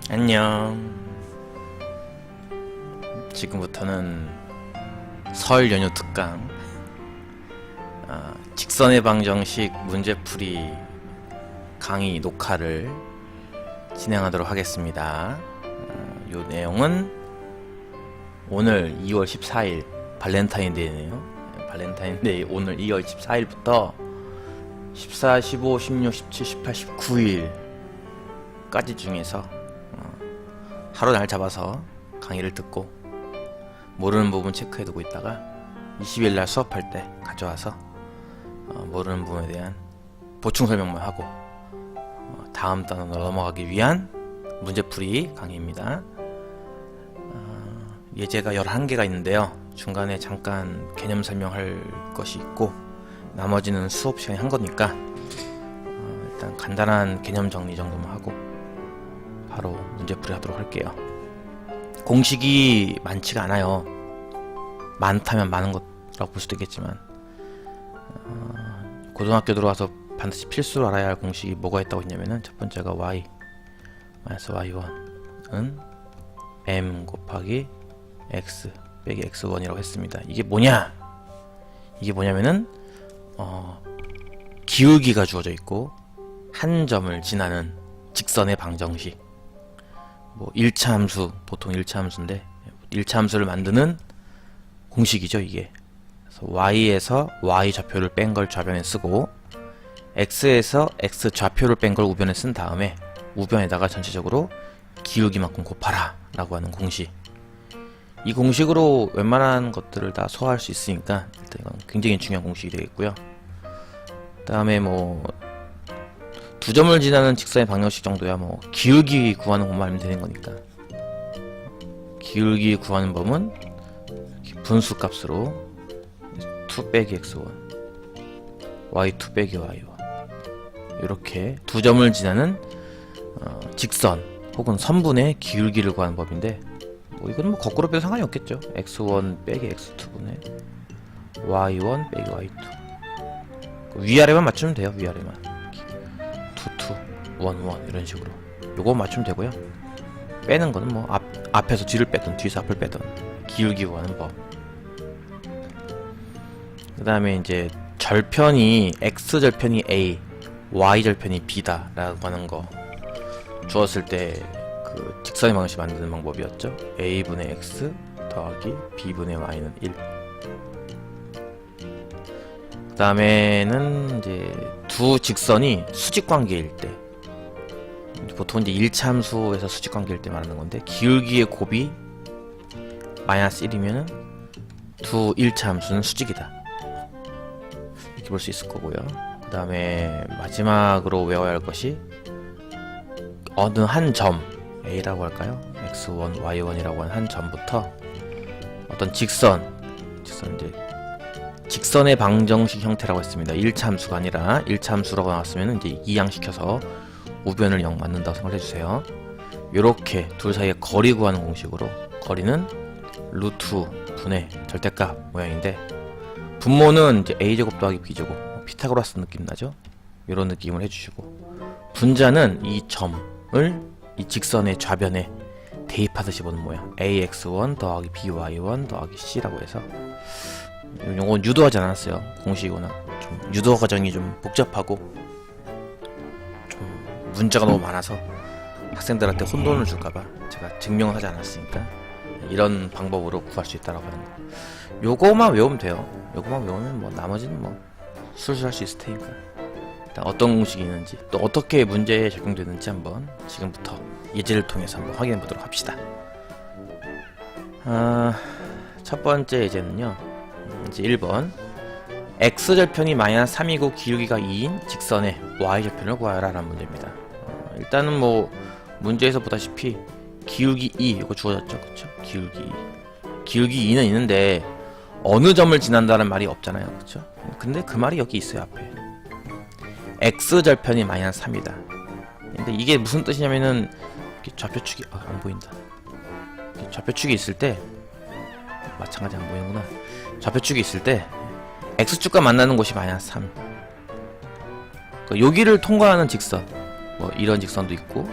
안녕. 지금부터는 설 연휴 특강 직선의 방정식 문제풀이 강의 녹화를 진행하도록 하겠습니다. 이 내용은 오늘 2월 14일 발렌타인데이네요. 발렌타인데이 오늘 2월 14일부터 14, 15, 16, 17, 18, 19일까지 중에서 하루 날 잡아서 강의를 듣고 모르는 부분 체크해두고 있다가 20일날 수업할 때 가져와서 모르는 부분에 대한 보충 설명만 하고 다음 단원으로 넘어가기 위한 문제풀이 강의입니다. 예제가 11개가 있는데요. 중간에 잠깐 개념 설명할 것이 있고 나머지는 수업 시간에 한 거니까 일단 간단한 개념 정리 정도만 하고 바로 문제풀이 하도록 할게요. 공식이 많지가 않아요. 많다면 많은 거라고 볼 수도 있겠지만 고등학교 들어와서 반드시 필수로 알아야 할 공식이 뭐가 있다고 했냐면은 첫 번째가 y y1은 m 곱하기 x 빼기 x1이라고 했습니다. 이게 뭐냐? 이게 뭐냐면은 기울기가 주어져 있고 한 점을 지나는 직선의 방정식, 뭐 1차 함수, 보통 1차 함수인데 1차 함수를 만드는 공식이죠. 이게 그래서 y에서 y 좌표를 뺀 걸 좌변에 쓰고 x에서 x 좌표를 뺀 걸 우변에 쓴 다음에 우변에다가 전체적으로 기울기만큼 곱하라 라고 하는 공식. 이 공식으로 웬만한 것들을 다 소화할 수 있으니까 일단 이건 굉장히 중요한 공식이 되겠고요. 그 다음에 뭐 두 점을 지나는 직선의 방정식 정도야 뭐 기울기 구하는 것만 알면 되는 거니까. 기울기 구하는 법은 분수 값으로 2 빼기 x1 y2 빼기 y1 이렇게 두 점을 지나는 직선 혹은 선분의 기울기를 구하는 법인데 뭐 이건 뭐 거꾸로 빼도 상관이 없겠죠. x1 빼기 x2분의 y1 빼기 y2 위아래만 맞추면 돼요. 위아래만 2, 1, 1 이런 식으로 요거 맞추면 되고요. 빼는 거는 뭐 앞에서 뒤를 빼든 뒤에서 앞을 빼든 기울기 구하는 법. 그 다음에 이제 절편이 x절편이 a y절편이 b다 라고 하는 거 주었을 때 그 직선의 방정식 만드는 방법이었죠. a분의 x 더하기 b분의 y는 1. 그 다음에는 이제 두 직선이 수직관계일 때, 보통 이제 1차 함수에서 수직관계일 때 말하는 건데 기울기의 곱이 마이너스 1이면은 두 1차 함수는 수직이다 이렇게 볼 수 있을 거고요. 그 다음에 마지막으로 외워야 할 것이 어느 한 점 A라고 할까요? x1, y1이라고 하는 한 점부터 어떤 직선의 방정식 형태라고 했습니다. 1차 함수가 아니라 1차 함수라고 나왔으면 이제 이항시켜서 우변을 0 맞는다고 생각을 해주세요. 요렇게 둘 사이의 거리 구하는 공식으로 거리는 루트 분의 절대값 모양인데 분모는 이제 a제곱 더하기 b제곱 피타고라스 느낌 나죠? 요런 느낌을 해주시고 분자는 이 점을 이 직선의 좌변에 대입하듯이 보는 모양 ax1 더하기 by1 더하기 c라고 해서 요건 유도하지 않았어요. 공식이거나 좀 유도 과정이 좀 복잡하고 좀 문자가 너무 많아서 학생들한테 혼돈을 줄까봐 제가 증명을 하지 않았으니까 이런 방법으로 구할 수 있다라고 하는 거. 요거만 외우면 돼요. 요거만 외우면 뭐 나머지는 뭐 술술 할 수 있을 테니까. 일단 어떤 공식이 있는지 또 어떻게 문제에 적용되는지 한번 지금부터 예제를 통해서 한번 확인해 보도록 합시다. 첫 번째 예제는요. 이제 1번 x절편이 마이너스 3이고 기울기가 2인 직선의 y절편을 구하여라 라는 문제입니다. 일단은 뭐 문제에서 보다시피 기울기 2 이거 주어졌죠. 그쵸? 기울기 2는 있는데 어느 점을 지난다는 말이 없잖아요. 그쵸? 근데 그 말이 여기 있어요. 앞에 x절편이 마이너스 3이다. 근데 이게 무슨 뜻이냐면은 좌표축이 안 보인다. 좌표축이 있을 때 마찬가지 안 보이는구나. 좌표축이 있을 때 x축과 만나는 곳이 마이너스 3. 여기를 통과하는 직선 뭐 이런 직선도 있고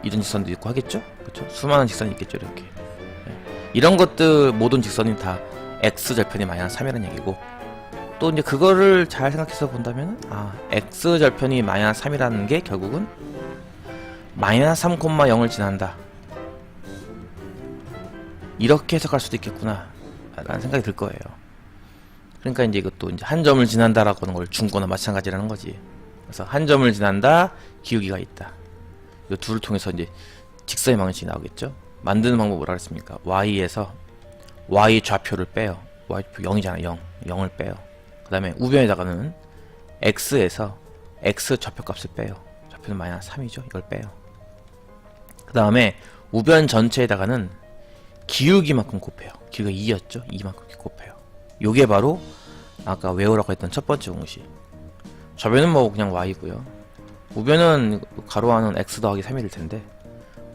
이런 직선도 있고 하겠죠? 그렇죠? 수많은 직선이 있겠죠, 이렇게. 이런 것들 모든 직선이 다 x절편이 마이너스 3이라는 얘기고, 또 이제 그거를 잘 생각해서 본다면 x절편이 마이너스 3이라는 게 결국은 마이너스 3,0을 지난다, 이렇게 해석할 수도 있겠구나 라는 생각이 들 거예요. 그러니까 이제 이것도 이제 한 점을 지난다라고 하는 걸 중거나 마찬가지라는 거지. 그래서 한 점을 지난다, 기울기가 있다, 이 둘을 통해서 이제 직선의 방식이 나오겠죠. 만드는 방법 뭐라 그랬습니까? y에서 y 좌표를 빼요. y좌표 0이잖아. 0을 빼요. 그 다음에 우변에다가는 x에서 x 좌표값을 빼요. 좌표는 마이너스 3이죠. 이걸 빼요. 그 다음에 우변 전체에다가는 기울기만큼 곱해요. 기울기가 2였죠. 2만큼 곱해요. 요게 바로 아까 외우라고 했던 첫 번째 공식. 좌변은 뭐 그냥 y고요. 우변은 가로하는 x 더하기 3이 될 텐데,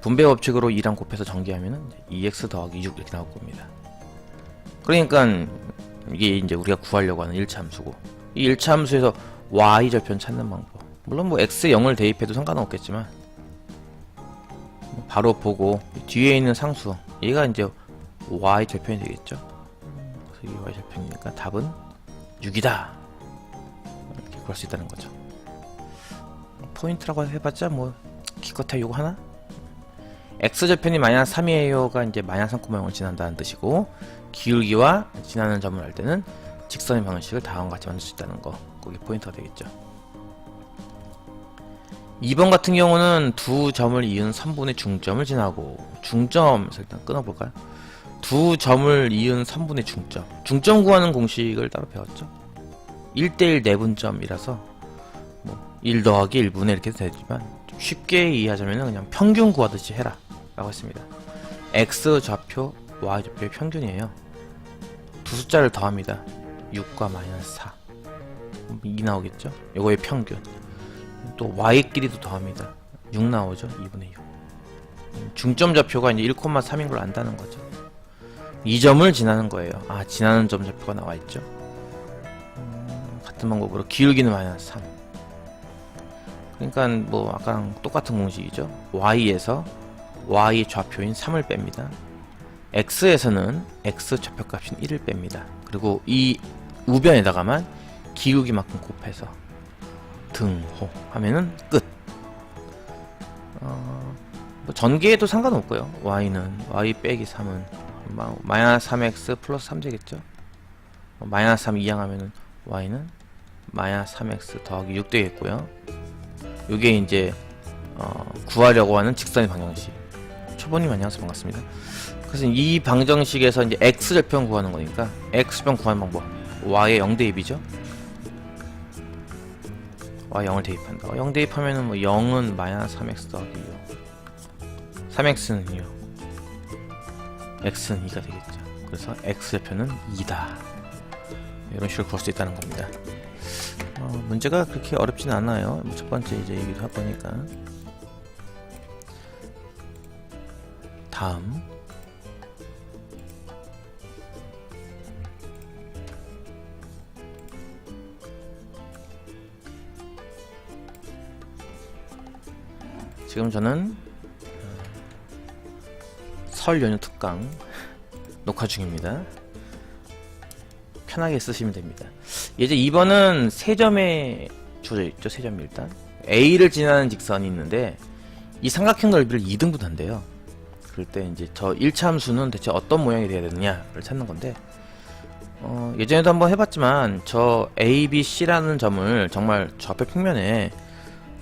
분배 법칙으로 2랑 곱해서 전개하면은 2x 더하기 6 이렇게 나올 겁니다. 그러니까 이게 이제 우리가 구하려고 하는 1차 함수고, 이 1차 함수에서 y절편 찾는 방법, 물론 뭐 x에 0을 대입해도 상관은 없겠지만 바로 보고 뒤에 있는 상수, 얘가 이제 y절편이 되겠죠. 그래서 이게 y절편이니까 답은 6이다, 이렇게 구할 수 있다는 거죠. 포인트라고 해봤자 뭐 기껏해 요거 하나? x절편이 마이너스 3이에요가 이제 마이너스 3,0을 지난다는 뜻이고, 기울기와 지나는 점을 할 때는 직선의 방식을 다음과 같이 만들 수 있다는 거, 거기 포인트가 되겠죠. 2번 같은 경우는 두 점을 이은 선분의 중점을 지나고, 중점에서 일단 끊어볼까요? 두 점을 이은 선분의 중점 구하는 공식을 따로 배웠죠. 1대1 내분점이라서 뭐 1 더하기 1분의 이렇게 해도 되지만, 좀 쉽게 이해하자면 그냥 평균 구하듯이 해라 라고 했습니다. x 좌표, y 좌표의 평균이에요. 두 숫자를 더합니다. 6과 마이너스 4, 2 나오겠죠. 요거의 평균. 또 y끼리도 더합니다. 6 나오죠. 2분의 6. 중점 좌표가 이제 1,3인 걸 안다는 거죠. 이 점을 지나는 거예요. 지나는 점 좌표가 나와 있죠. 같은 방법으로 기울기는 마이너스 3. 그러니까 뭐 아까랑 똑같은 공식이죠. y에서 y 좌표인 3을 뺍니다. x에서는 x 좌표값인 1을 뺍니다. 그리고 이 우변에다가만 기울기만큼 곱해서 등호 하면은 끝. 뭐 전개해도 상관없고요. y는 y 빼기 3은 마이너스 3x 플러스 3 되겠죠. 마이너스 3 이항하면은 y는 마이너스 3x 더하기 6 되겠고요. 요게 이제 구하려고 하는 직선의 방정식. 초보님 안녕하세요. 반갑습니다. 그래서 이 방정식에서 이제 x절편 구하는 거니까 x절편 구하는 방법, y에 0 대입이죠. y 0을 대입한다. 0 대입하면은 뭐 0은 마이너스 3x 더하기 6, 3x는 6, x는 2가 되겠죠. 그래서 x절편은 2다. 이런 식으로 구할 수 있다는 겁니다. 문제가 그렇게 어렵진 않아요. 첫 번째 이제 얘기도 할 거니까. 다음 지금 저는 설 연휴 특강 녹화 중입니다. 편하게 쓰시면 됩니다. 이제 2번은 세 점에 주어져 있죠. 세 점이 일단 A를 지나는 직선이 있는데 이 삼각형 넓이를 2등분한대요. 그럴 때 이제 저 1차 함수는 대체 어떤 모양이 돼야 되느냐를 찾는 건데, 예전에도 한번 해봤지만 저 A, B, C라는 점을 정말 좌표 평면에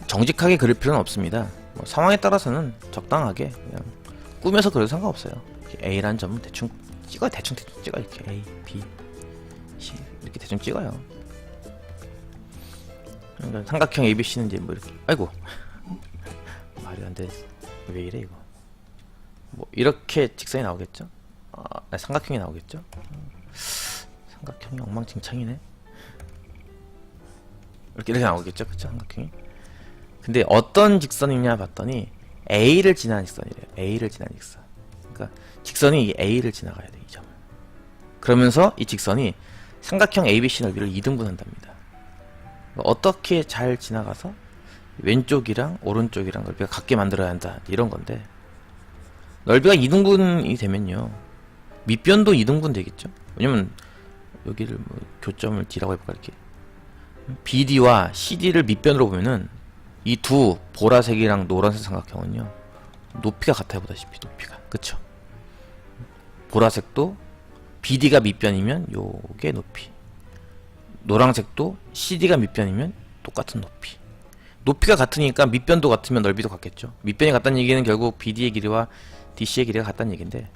정직하게 그릴 필요는 없습니다. 뭐 상황에 따라서는 적당하게 그냥 꾸며서 그려도 상관없어요. A라는 점은 대충 찍어요. 대충 찍어요. 이렇게 A, B, C 이렇게 대충 찍어요. 그러니까 삼각형 ABC는 이제 뭐 이렇게, 아이고 말이 안 돼. 왜 이래 이거. 뭐 이렇게 직선이 나오겠죠. 삼각형이 나오겠죠. 삼각형이 엉망진창이네. 이렇게 나오겠죠. 그쵸, 삼각형이. 근데 어떤 직선이냐 봤더니 A를 지나는 직선이래요. A를 지나는 직선. 그러니까 직선이 A를 지나가야 돼, 이 점을. 그러면서 이 직선이 삼각형 ABC 넓이를 2등분한답니다. 어떻게 잘 지나가서 왼쪽이랑 오른쪽이랑 넓이가 같게 만들어야 한다 이런 건데, 넓이가 이등분이 되면요 밑변도 이등분 되겠죠. 왜냐면 여기를 뭐 교점을 D라고 해볼까, 이렇게 BD와 CD를 밑변으로 보면은 이 두 보라색이랑 노란색 삼각형은요 높이가 같아요. 보다시피 높이가, 그쵸? 보라색도 BD가 밑변이면 요게 높이, 노란색도 CD가 밑변이면 똑같은 높이. 높이가 같으니까 밑변도 같으면 넓이도 같겠죠. 밑변이 같다는 얘기는 결국 BD의 길이와 DC의 길이가 같다는 얘기인데,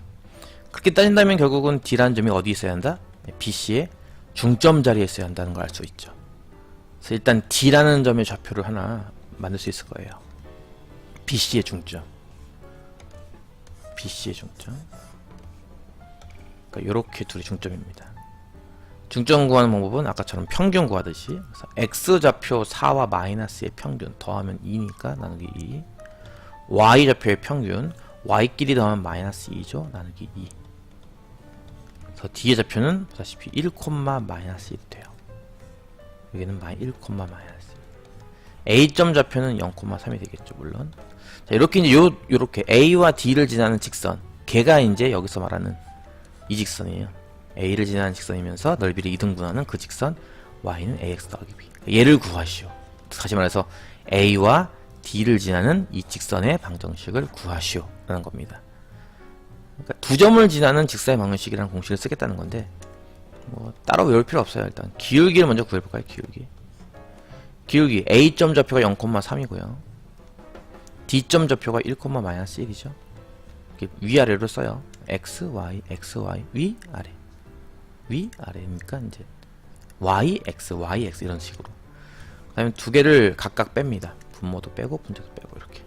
그렇게 따진다면 결국은 D라는 점이 어디 있어야 한다? BC의 중점 자리에 있어야 한다는 걸 알 수 있죠. 그래서 일단 D라는 점의 좌표를 하나 만들 수 있을 거예요. BC의 중점. BC의 중점. 그러니까 요렇게 둘이 중점입니다. 중점 구하는 방법은 아까처럼 평균 구하듯이, 그래서 X좌표 4와 마이너스의 평균 더하면 2니까 나누기 2, Y좌표의 평균 Y끼리 더하면 마이너스 2죠. 나누기 2. 그래서 D의 좌표는 보다시피 1, 마이너스 1이 돼요. 여기는 1, 마이너스 1. A점 좌표는 0,3이 되겠죠. 물론. 자, 이렇게 이제 요렇게 A와 D를 지나는 직선, 걔가 이제 여기서 말하는 이 직선이에요. A를 지나는 직선이면서 넓이를 2등분하는 그 직선, Y는 AX 더하기 B. 얘를 구하시오. 다시 말해서 A와 D를 지나는 이 직선의 방정식을 구하시오 라는 겁니다. 그러니까 두 점을 지나는 직선의 방정식이라는 공식을 쓰겠다는 건데, 뭐 따로 외울 필요 없어요. 일단 기울기를 먼저 구해볼까요? 기울기 A점 좌표가 0,3이고요 D점 좌표가 1, 마이너스 1이죠 위아래로 써요. X, Y, X, Y, 위, 아래. 위, 아래니까 이제 Y, X, Y, X 이런 식으로. 그 다음에 두 개를 각각 뺍니다. 분모도 빼고 분자도 빼고 이렇게.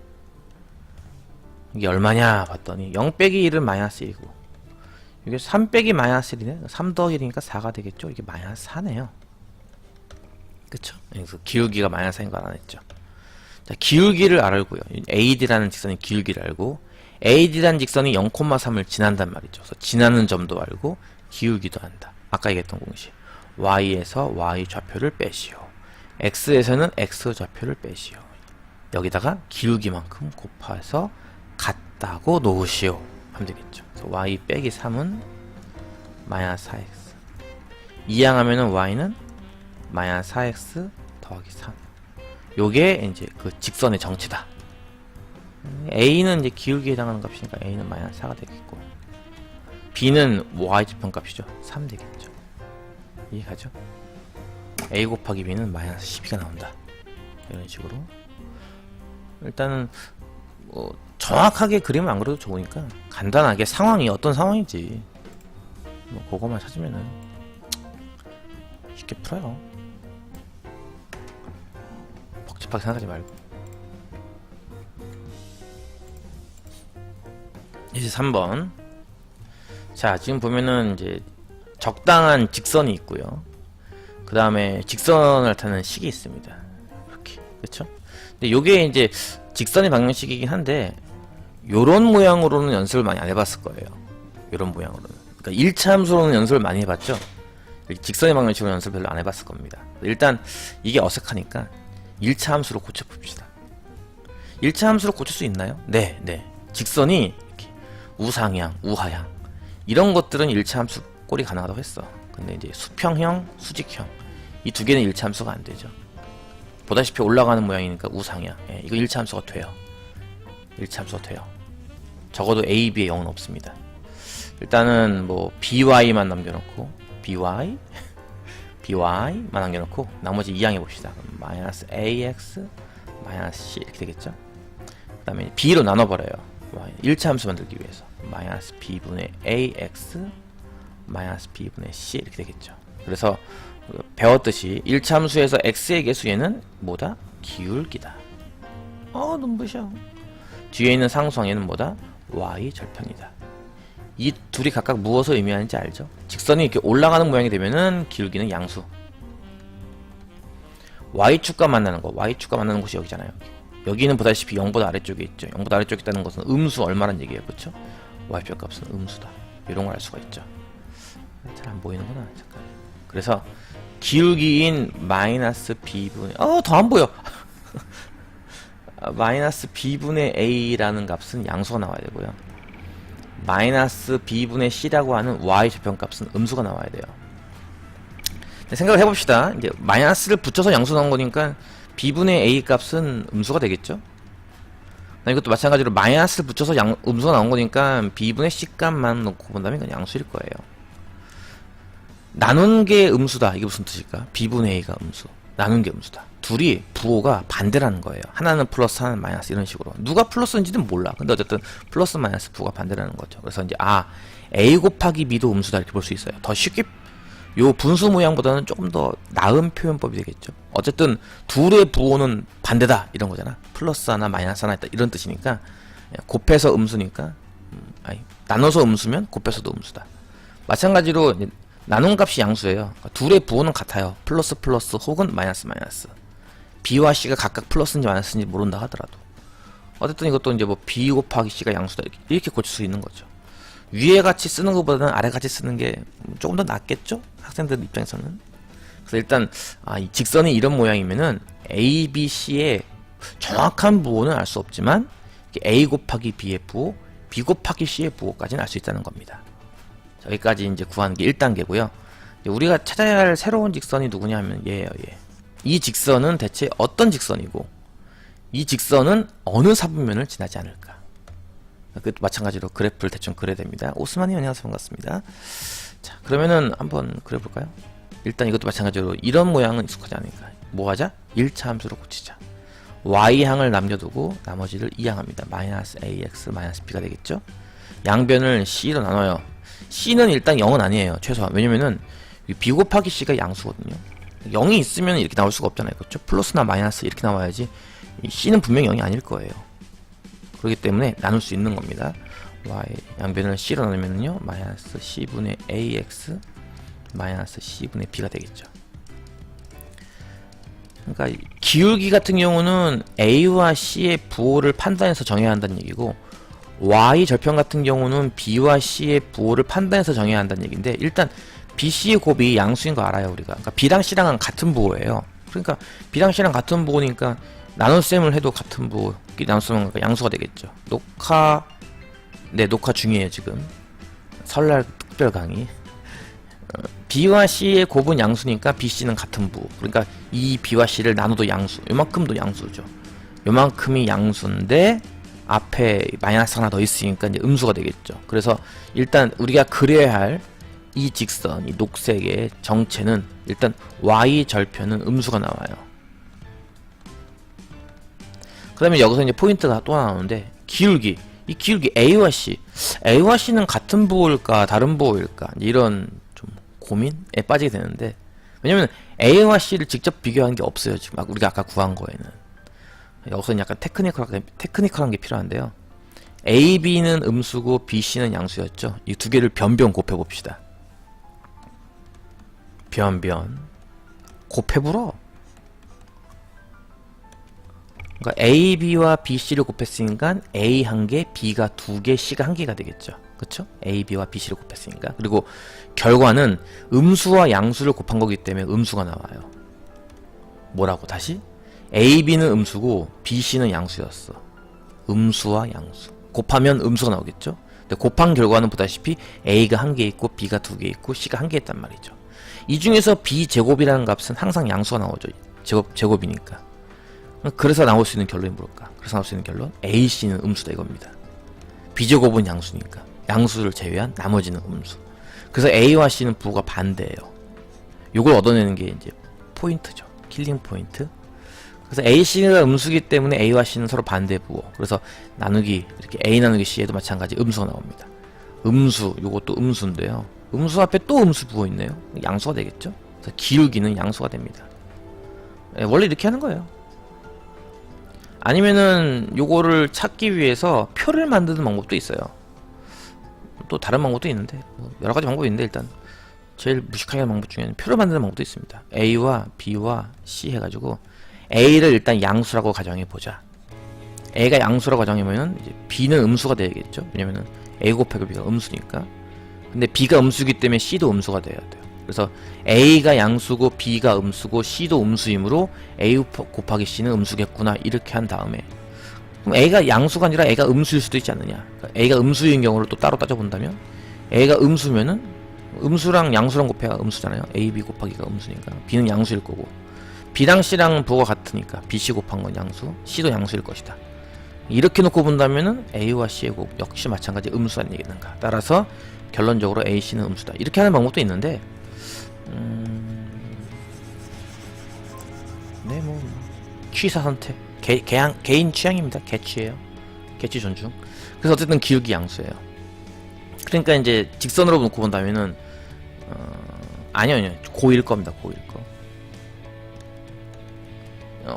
이게 얼마냐 봤더니 0 빼기 1은 마이너스 1이고, 이게 3 빼기 마이너스 1이네. 3 더하기 1이니까 4가 되겠죠. 이게 마이너스 4네요. 그쵸? 그래서 기울기가 마이너스 4인 거 알아냈죠. 자, 기울기를 알고요. AD라는 직선의 기울기를 알고, AD라는 직선이 0,3을 지난단 말이죠. 그래서 지나는 점도 알고 기울기도 한다. 아까 얘기했던 공식. Y에서 Y 좌표를 빼시오. X에서는 X 좌표를 빼시오. 여기다가 기울기만큼 곱해서 같다고 놓으시오 하면 되겠죠. 그래서 Y 빼기 3은 마이너스 4X. 이항하면은 Y는 마이너스 4X 더하기 3. 요게 이제 그 직선의 정치다. A는 이제 기울기에 해당하는 값이니까 A는 마이너스 4가 되겠고, B는 Y좌표 값이죠. 3 되겠죠. 이해가죠? A 곱하기 B는 마이너스 12가 나온다. 이런 식으로. 일단은 정확하게 그림을 안 그려도 좋으니까 간단하게 상황이 어떤 상황인지 뭐 그거만 찾으면은 쉽게 풀어요. 복잡하게 생각하지 말고. 이제 3번. 자, 지금 보면은 이제 적당한 직선이 있고요. 그 다음에 직선을 나타내는 식이 있습니다. 이렇게. 그쵸? 근데 요게 이제 직선의 방정식이긴 한데, 요런 모양으로는 연습을 많이 안 해봤을 거예요. 요런 모양으로는. 그러니까 1차 함수로는 연습을 많이 해봤죠? 직선의 방정식으로 연습을 별로 안 해봤을 겁니다. 일단 이게 어색하니까 1차 함수로 고쳐봅시다. 1차 함수로 고칠 수 있나요? 네, 네. 직선이 이렇게 우상향, 우하향 이런 것들은 1차 함수 꼴이 가능하다고 했어. 근데 이제 수평형, 수직형 이 두 개는 1차 함수가 안 되죠. 보다시피 올라가는 모양이니까 우상향. 예, 이거 1차 함수가 돼요. 1차 함수가 돼요. 적어도 A, B에 0은 없습니다. 일단은 뭐 BY만 남겨놓고 BY BY만 남겨놓고 나머지 이항해 봅시다. 마이너스 AX 마이너스 C 이렇게 되겠죠. 그 다음에 B로 나눠버려요. 1차 함수 만들기 위해서 마이너스 B분의 AX 마이너스 B분의 C 이렇게 되겠죠. 그래서 배웠듯이 1차 함수에서 X의 개수 얘는 뭐다? 기울기다. 눈부셔. 뒤에 있는 상수항 얘는 뭐다? Y 절편이다. 이 둘이 각각 무엇을 의미하는지 알죠? 직선이 이렇게 올라가는 모양이 되면은 기울기는 양수. Y축과 만나는 거, Y축과 만나는 곳이 여기잖아요. 여기는 보다시피 0보다 아래쪽에 있죠. 0보다 아래쪽에 있다는 것은 음수 얼마란 얘기예요. 그쵸? Y표 값은 음수다. 이런 걸 알 수가 있죠. 잘 안 보이는구나. 잠깐. 그래서 기울기인 마이너스 B분의 더 안 보여. 마이너스 b분의 a라는 값은 양수가 나와야 되고요. 마이너스 b분의 c라고 하는 y 절편값은 음수가 나와야 돼요. 생각을 해봅시다. 이제 마이너스를 붙여서 양수 나온 거니까 b분의 a 값은 음수가 되겠죠? 이것도 마찬가지로 마이너스를 붙여서 음수가 나온 거니까 b분의 c 값만 놓고 본다면 이건 양수일 거예요. 나눈 게 음수다. 이게 무슨 뜻일까? b분의 a가 음수, 나눈 게 음수다. 둘이 부호가 반대라는 거예요. 하나는 플러스, 하나는 마이너스, 이런 식으로. 누가 플러스인지는 몰라. 근데 어쨌든 플러스 마이너스 부호가 반대라는 거죠. 그래서 이제 a 곱하기 b도 음수다, 이렇게 볼 수 있어요. 더 쉽게, 요 분수 모양보다는 조금 더 나은 표현법이 되겠죠. 어쨌든 둘의 부호는 반대다, 이런 거잖아. 플러스 하나 마이너스 하나 있다, 이런 뜻이니까 곱해서 음수니까 나눠서 음수면 곱해서도 음수다. 마찬가지로 나눈 값이 양수예요. 그러니까 둘의 부호는 같아요. 플러스 플러스 혹은 마이너스 마이너스. b와 c가 각각 플러스인지 마이너스인지 모른다 하더라도 어쨌든 이것도 이제 뭐 b 곱하기 c가 양수다, 이렇게 고칠 수 있는 거죠. 위에 같이 쓰는 것보다는 아래 같이 쓰는 게 조금 더 낫겠죠? 학생들 입장에서는. 그래서 일단 이 직선이 이런 모양이면은 a, b, c의 정확한 부호는 알 수 없지만 a 곱하기 b의 부호, b 곱하기 c의 부호까지는 알 수 있다는 겁니다. 여기까지 이제 구하는 게 1단계고요. 우리가 찾아야 할 새로운 직선이 누구냐 하면 얘예요, 얘. 이 직선은 대체 어떤 직선이고, 이 직선은 어느 사분면을 지나지 않을까. 그것도 마찬가지로 그래프를 대충 그려야 됩니다. 오스만이 안녕하세요, 반갑습니다. 자, 그러면은 한번 그려볼까요? 일단 이것도 마찬가지로 이런 모양은 익숙하지 않으니까 뭐 하자? 1차 함수로 고치자. y항을 남겨두고 나머지를 2항합니다. 마이너스 ax 마이너스 b가 되겠죠? 양변을 c로 나눠요. c는 일단 0은 아니에요, 최소한. 왜냐면은 b 곱하기 c가 양수거든요. 0이 있으면 이렇게 나올 수가 없잖아요, 그렇죠? 플러스나 마이너스 이렇게 나와야지. 이 c는 분명히 0이 아닐 거예요. 그렇기 때문에 나눌 수 있는 겁니다. y 양변을 c로 나누면요 마이너스 c분의 ax 마이너스 c분의 b가 되겠죠. 그러니까 기울기 같은 경우는 a와 c의 부호를 판단해서 정해야 한다는 얘기고, y 절편 같은 경우는 b와 c의 부호를 판단해서 정해야 한다는 얘기인데, 일단 b, c의 곱이 양수인 거 알아요, 우리가. 그러니까 b랑 c랑은 같은 부호예요. 그러니까 b랑 c랑 같은 부호니까 나눗셈을 해도 같은 부호, 나눗셈은 양수가 되겠죠. 녹화 중이에요, 지금. 설날 특별 강의. b와 c의 곱은 양수니까 b, c는 같은 부호. 그러니까 이 b와 c를 나눠도 양수. 요만큼도 양수죠. 요만큼이 양수인데 앞에 마이너스 하나 더 있으니까 이제 음수가 되겠죠. 그래서 일단 우리가 그려야 할 이 직선, 이 녹색의 정체는 일단 y 절편은 음수가 나와요. 그 다음에 여기서 이제 포인트가 또 나오는데, 기울기. 이 기울기 a와 c는 같은 부호일까 다른 부호일까, 이런 좀 고민에 빠지게 되는데, 왜냐면 a와 c를 직접 비교하는 게 없어요, 지금 우리가 아까 구한 거에는. 여기서는 약간 테크니컬한 게 필요한데요. a, b는 음수고 b, c는 양수였죠. 이 두 개를 변변 곱해봅시다. 변변 곱해불어. 그러니까 a, b와 b, c를 곱했으니까 a 한 개, b가 두 개, c가 한 개가 되겠죠. 그쵸? a, b와 b, c를 곱했으니까. 그리고 결과는 음수와 양수를 곱한 거기 때문에 음수가 나와요. 뭐라고 다시? a, b는 음수고 b, c는 양수였어. 음수와 양수 곱하면 음수가 나오겠죠. 근데 곱한 결과는 보다시피 a가 한 개 있고 b가 두 개 있고 c가 한 개 있단 말이죠. 이 중에서 b 제곱이라는 값은 항상 양수가 나오죠. 제곱이니까. 그래서 나올 수 있는 결론이 뭘까? 그래서 나올 수 있는 결론, AC는 음수다, 이겁니다. B제곱은 양수니까 양수를 제외한 나머지는 음수. 그래서 A와 C는 부호가 반대예요. 요걸 얻어내는 게 이제 포인트죠. 킬링 포인트. 그래서 AC가 음수기 때문에 A와 C는 서로 반대 부호. 그래서 나누기, 이렇게 A 나누기 C에도 마찬가지 음수가 나옵니다. 음수, 요것도 음수인데요. 음수 앞에 또 음수 부호 있네요. 양수가 되겠죠? 그래서 기울기는 양수가 됩니다. 원래 이렇게 하는 거예요. 아니면은 요거를 찾기 위해서 표를 만드는 방법도 있어요. 또 다른 방법도 있는데 뭐 여러 가지 방법이 있는데, 일단 제일 무식하게 하는 방법 중에는 표를 만드는 방법도 있습니다. A와 B와 C 해가지고 A를 일단 양수라고 가정해 보자. A가 양수라고 가정하면은 이제 B는 음수가 되겠죠. 왜냐면은 A 곱하기 B가 음수니까. 근데 B가 음수기 때문에 C도 음수가 돼야 돼요. 그래서 A가 양수고 B가 음수고 C도 음수이므로 A 곱하기 C는 음수겠구나, 이렇게 한 다음에 그럼 A가 양수가 아니라 A가 음수일 수도 있지 않느냐. 그러니까 A가 음수인 경우를 또 따로 따져본다면 A가 음수면은 음수랑 양수랑 곱해야 음수잖아요. A, B 곱하기가 음수니까 B는 양수일 거고 B랑 C랑 부호가 같으니까 B, C 곱한 건 양수, C도 양수일 것이다. 이렇게 놓고 본다면은 A와 C의 곱 역시 마찬가지 음수란 얘기인가. 따라서 결론적으로 A, C는 음수다. 이렇게 하는 방법도 있는데 네, 뭐 취사 선택 개인 취향입니다. 개취예요. 개취 존중. 그래서 어쨌든 기울기 양수예요. 그러니까 이제 직선으로 놓고 본다면은 아니요 고일 겁니다. 고일 거.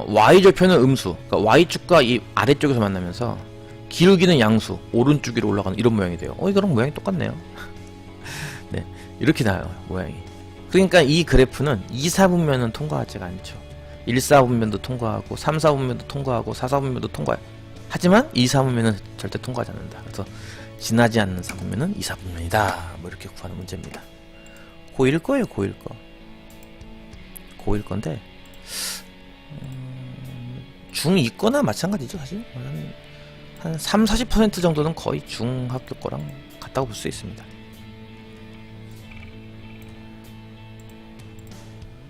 y절편은 음수. 그러니까 y축과 이 아래쪽에서 만나면서 기울기는 양수, 오른쪽 위로 올라가는 이런 모양이 돼요. 이거랑 모양이 똑같네요. 네, 이렇게 나와요 모양이. 그러니까 이 그래프는 2, 4분면은 통과하지가 않죠. 1, 4분면도 통과하고 3, 4분면도 통과하고 4, 4분면도 통과해. 하지만 2, 4분면은 절대 통과하지 않는다. 그래서 지나지 않는 4분면은 2, 4분면이다. 뭐 이렇게 구하는 문제입니다. 고1 거예요. 고1 거. 고1 건데 중2 거나 마찬가지죠. 사실 한 3, 40% 정도는 거의 중학교 거랑 같다고 볼 수 있습니다.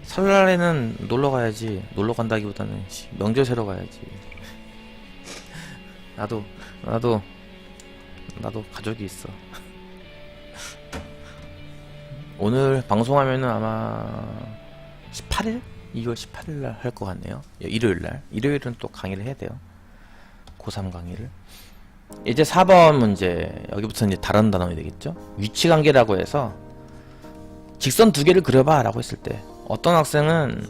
설날에는 놀러 가야지. 놀러 간다기보다는 명절 새러 가야지. 나도 가족이 있어. 오늘 방송하면은 아마 18일? 2월 18일날 할 것 같네요. 일요일날. 일요일은 또 강의를 해야 돼요. 고3 강의를. 이제 4번 문제. 여기부터 이제 다른 단어가 되겠죠. 위치관계라고 해서 직선 두 개를 그려봐 라고 했을 때 어떤 학생은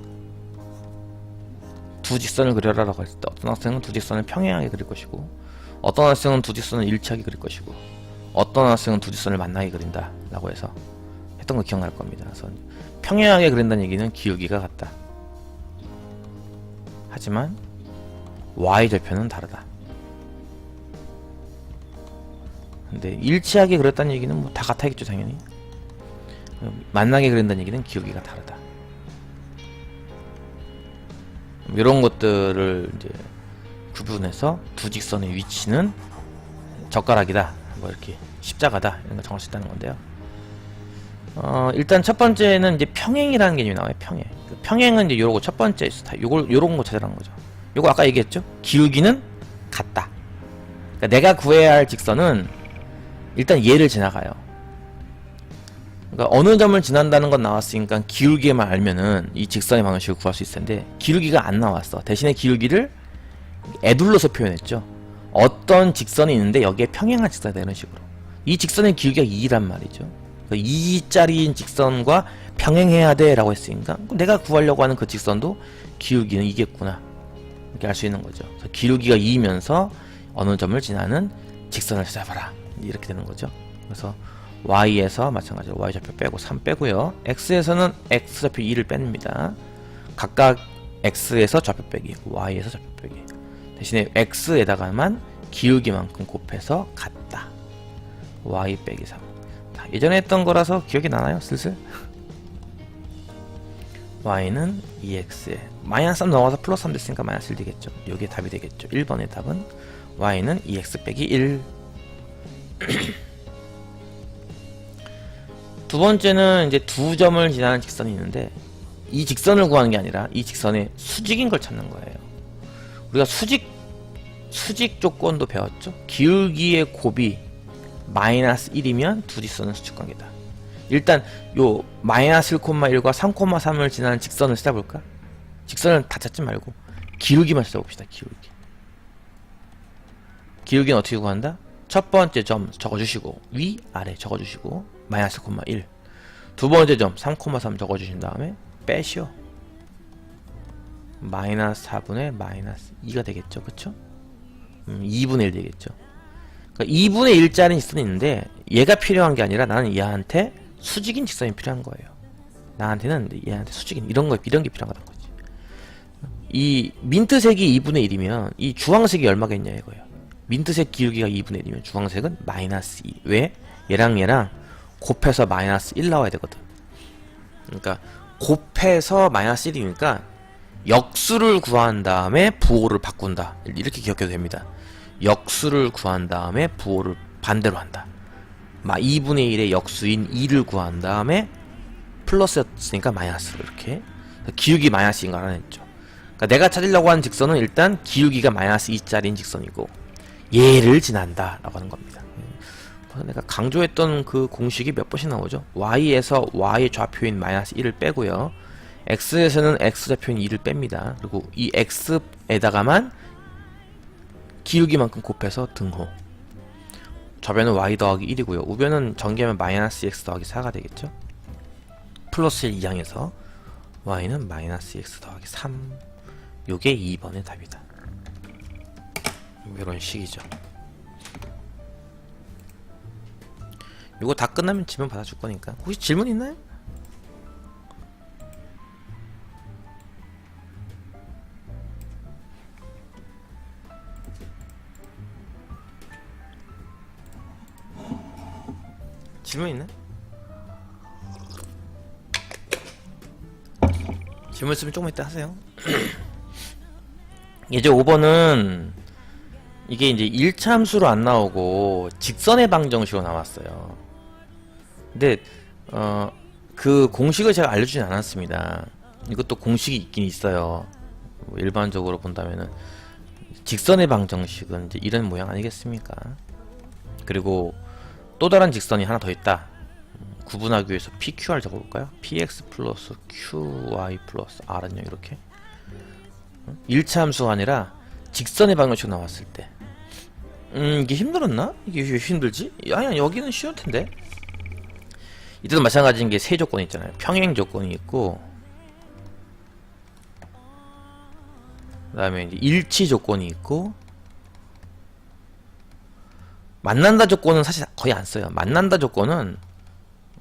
두 직선을 그려라 라고 했을 때 어떤 학생은 두 직선을 평행하게 그릴 것이고 어떤 학생은 두 직선을 일치하게 그릴 것이고 어떤 학생은 두 직선을 만나게 그린다 라고 해서 했던 거 기억날 겁니다. 그래서 평행하게 그린다는 얘기는 기울기가 같다. 하지만 y절편은 다르다. 근데 일치하게 그렸다는 얘기는 뭐 다 같아야겠죠 당연히. 만나게 그린다는 얘기는 기울기가 다르다. 이런 것들을 이제 구분해서 두 직선의 위치는 젓가락이다, 뭐 이렇게 십자가다 이런 걸 정할 수 있다는 건데요. 일단 첫 번째는 이제 평행이라는 개념이 나와요. 평행. 평행은 이제 요러고 첫 번째 스타일. 요런 거 찾으라는 거죠. 요거 아까 얘기했죠. 기울기는 같다. 그러니까 내가 구해야 할 직선은 일단 얘를 지나가요. 그러니까 어느 점을 지난다는 건 나왔으니까 기울기만 알면은 이 직선의 방정식을 구할 수 있을 텐데 기울기가 안 나왔어. 대신에 기울기를 에둘러서 표현했죠. 어떤 직선이 있는데 여기에 평행한 직선이다 이런 식으로. 이 직선의 기울기가 2란 말이죠. 2짜리인 직선과 평행해야 돼 라고 했으니까 내가 구하려고 하는 그 직선도 기울기는 2겠구나 이렇게 알 수 있는 거죠. 그래서 기울기가 2이면서 어느 점을 지나는 직선을 찾아봐라 이렇게 되는 거죠. 그래서 y에서 마찬가지로 y좌표 빼고 3 빼고요. x에서는 x좌표 2를 뺍니다. 각각 x에서 좌표 빼기, y에서 좌표 빼기. 대신에 x에다가만 기울기만큼 곱해서 같다. y 빼기 3. 예전에 했던 거라서 기억이 나나요? 슬슬? y는 2x에 마이너스 3 넘어가서 플러스 3 됐으니까 마이너스 1 되겠죠. 여기에 답이 되겠죠. 1번의 답은 y는 2x 빼기 1. 두 번째는 이제 두 점을 지나는 직선이 있는데 이 직선을 구하는 게 아니라 이 직선의 수직인 걸 찾는 거예요. 우리가 수직 조건도 배웠죠. 기울기의 곱이 마이너스 1이면 두 직선은 수직관계다. 일단 요 마이너스 1,1과 3,3을 지나는 직선을 찾아볼까? 직선을 다 찾지 말고 기울기만 찾아봅시다. 기울기는 어떻게 구한다? 첫 번째 점 적어주시고 위, 아래 적어주시고 마이너스 1,1. 두 번째 점 3,3 적어주신 다음에 빼시오. 마이너스 4분의 마이너스 2가 되겠죠. 그쵸? 2분의 1 되겠죠. 그러니까 2분의 1짜리 직선이 있는데 얘가 필요한 게 아니라 나는 얘한테 수직인 직선이 필요한 거예요. 나한테는 얘한테 수직인 이런 게 필요한 거다 거지. 이 민트색이 2분의 1이면 이 주황색이 얼마겠냐 이거예요. 민트색 기울기가 2분의 1이면 주황색은 마이너스 2. 왜? 얘랑 곱해서 마이너스 1 나와야 되거든. 그러니까 곱해서 마이너스 1이니까 역수를 구한 다음에 부호를 바꾼다. 이렇게 기억해도 됩니다. 역수를 구한 다음에 부호를 반대로 한다. 2분의 1의 역수인 2를 구한 다음에 플러스였으니까 마이너스로 이렇게 기울기 마이너스 2인 걸 알아냈죠. 그러니까 내가 찾으려고 하는 직선은 일단 기울기가 마이너스 2짜리인 직선이고 얘를 지난다 라고 하는 겁니다. 내가 강조했던 그 공식이 몇 번씩 나오죠. y에서 y 좌표인 마이너스 1을 빼고요, x에서는 x 좌표인 2를 뺍니다. 그리고 이 x에다가만 기울기만큼 곱해서 등호. 좌변은 y 더하기 1이고요 우변은 전개하면 마이너스 x 더하기 4가 되겠죠. 플러스 1 이항에서 y는 마이너스 x 더하기 3, 요게 2번의 답이다. 이런 식이죠. 요거 다 끝나면 질문 받아줄 거니까. 혹시 질문 있나요? 질문 있나요? 질문 있으면 조금 이따 하세요. 이제 5번은 이게 이제 1차 함수로 안 나오고 직선의 방정식으로 나왔어요. 근데 그 공식을 제가 알려주진 않았습니다. 이것도 공식이 있긴 있어요. 뭐 일반적으로 본다면은 직선의 방정식은 이제 이런 모양 아니겠습니까? 그리고 또 다른 직선이 하나 더 있다. 구분하기 위해서 PQR 적어볼까요? PX 플러스 QY 플러스 R은요 이렇게 1차 함수가 아니라 직선의 방정식 나왔을 때 이게 힘들었나? 이게 왜 힘들지? 아니 여기는 쉬울 텐데. 이때도 마찬가지인 게 세 조건이 있잖아요. 평행 조건이 있고 그 다음에 이제 일치 조건이 있고 만난다 조건은 사실 거의 안 써요. 만난다 조건은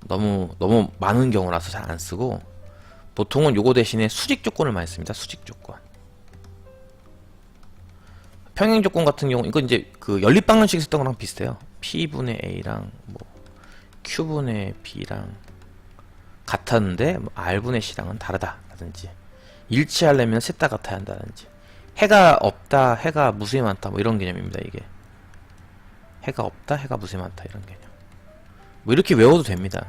너무 많은 경우라서 잘 안 쓰고 보통은 요거 대신에 수직 조건을 많이 씁니다. 수직 조건. 평행 조건 같은 경우 이건 이제 그 연립 방정식 썼던 거랑 비슷해요. P분의 A랑 뭐 Q분의 B랑 같았는데 뭐 R분의 C랑은 다르다라든지 일치하려면 셋 다 같아야 한다든지 해가 없다, 해가 무수히 많다 뭐 이런 개념입니다. 이게 해가 없다, 해가 무수히 많다 이런 개념. 뭐 이렇게 외워도 됩니다.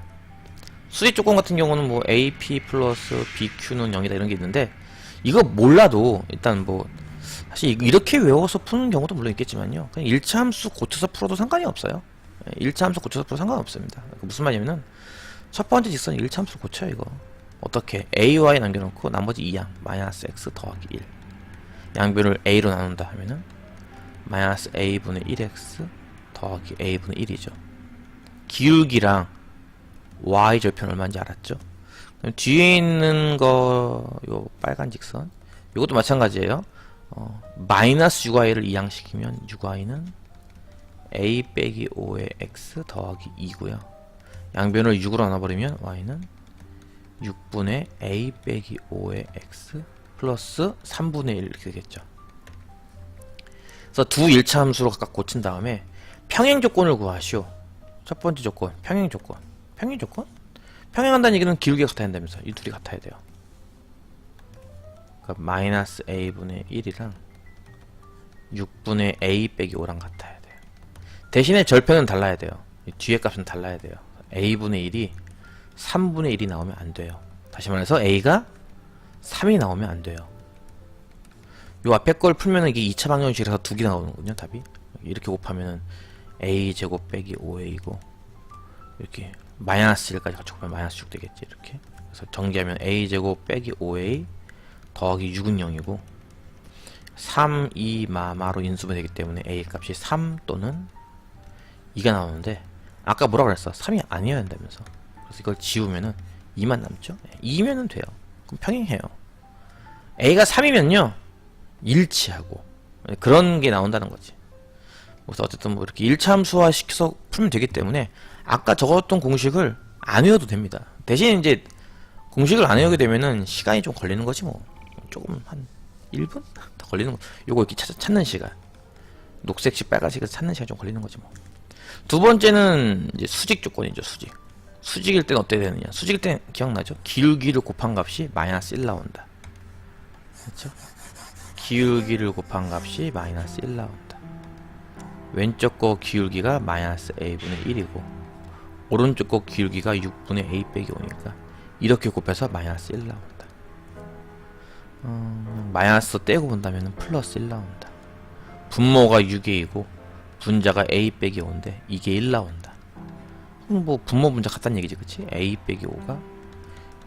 수직 조건 같은 경우는 뭐 AP 플러스 BQ는 0이다 이런 게 있는데 이거 몰라도 일단 뭐 사실 이렇게 외워서 푸는 경우도 물론 있겠지만요. 그냥 1차 함수 고쳐서 풀어도 상관이 없어요. 1차 함수 고쳐서 풀어도 상관없습니다. 무슨 말이냐면은 첫 번째 직선 1차 함수를 고쳐요. 이거 어떻게 AY 남겨놓고 나머지 2항 마이너스 X 더하기 1 양변을 A로 나눈다 하면은 마이너스 A분의 1X 더하기 A분의 1이죠. 기울기랑 Y 절편 얼마인지 알았죠? 그럼 뒤에 있는 거 요 빨간 직선 요것도 마찬가지예요. 마이너스 6y를 이항시키면 6y는 a 빼기 5의 x 더하기 2고요. 양변을 6으로 나눠버리면 y는 6분의 a 빼기 5의 x 플러스 3분의 1 이렇게 되겠죠. 그래서 두 1차 함수로 각각 고친 다음에 평행 조건을 구하시오. 첫 번째 조건, 평행 조건. 평행 조건? 평행한다는 얘기는 기울기가 같아야 한다면서. 이 둘이 같아야 돼요. 그러니까 마이너스 a분의 1이랑 6분의 a 빼기 5랑 같아야 돼요. 대신에 절편은 달라야 돼요. 이 뒤에 값은 달라야 돼요. a분의 1이 3분의 1이 나오면 안 돼요. 다시 말해서 a가 3이 나오면 안 돼요. 요 앞에 걸 풀면은 이게 2차 방정식이라서 두 개 나오는군요. 답이 이렇게 곱하면은 a 제곱 빼기 5a고 이렇게 마이너스 1까지 같이 곱하면 마이너스 6 되겠지. 이렇게 그래서 전개하면 a 제곱 빼기 5a 더하기 6은 0이고 3, 2, 마로 인수분해 되기 때문에 a 값이 3 또는 2가 나오는데 아까 뭐라 그랬어? 3이 아니어야 한다면서. 그래서 이걸 지우면은 2만 남죠? 2면은 돼요. 그럼 평행해요. a가 3이면요 일치하고 그런 게 나온다는 거지. 그래서 어쨌든 뭐 이렇게 1차 함수화 시켜서 풀면 되기 때문에 아까 적었던 공식을 안 외워도 됩니다. 대신 이제 공식을 안 외우게 되면은 시간이 좀 걸리는 거지 뭐. 조금 한 1분? 더 걸리는 거. 요거 이렇게 찾는 시간. 녹색식, 빨간색을 찾는 시간 좀 걸리는 거지 뭐. 두 번째는 이제 수직 조건이죠. 수직. 수직일 땐 어떻게 되느냐. 수직일 땐 기억나죠? 기울기를 곱한 값이 마이너스 1 나온다. 그렇죠? 기울기를 곱한 값이 마이너스 1 나온다. 왼쪽 거 기울기가 마이너스 a분의 1이고 오른쪽 거 기울기가 6분의 a 빼기 5니까 이렇게 곱해서 마이너스 1 나온다. 마이너스 떼고 본다면 플러스 1 나온다. 분모가 6a이고 분자가 a 빼기 5인데 이게 1 나온다. 뭐 분모 분자 같다는 얘기지, 그치? a 빼기 5가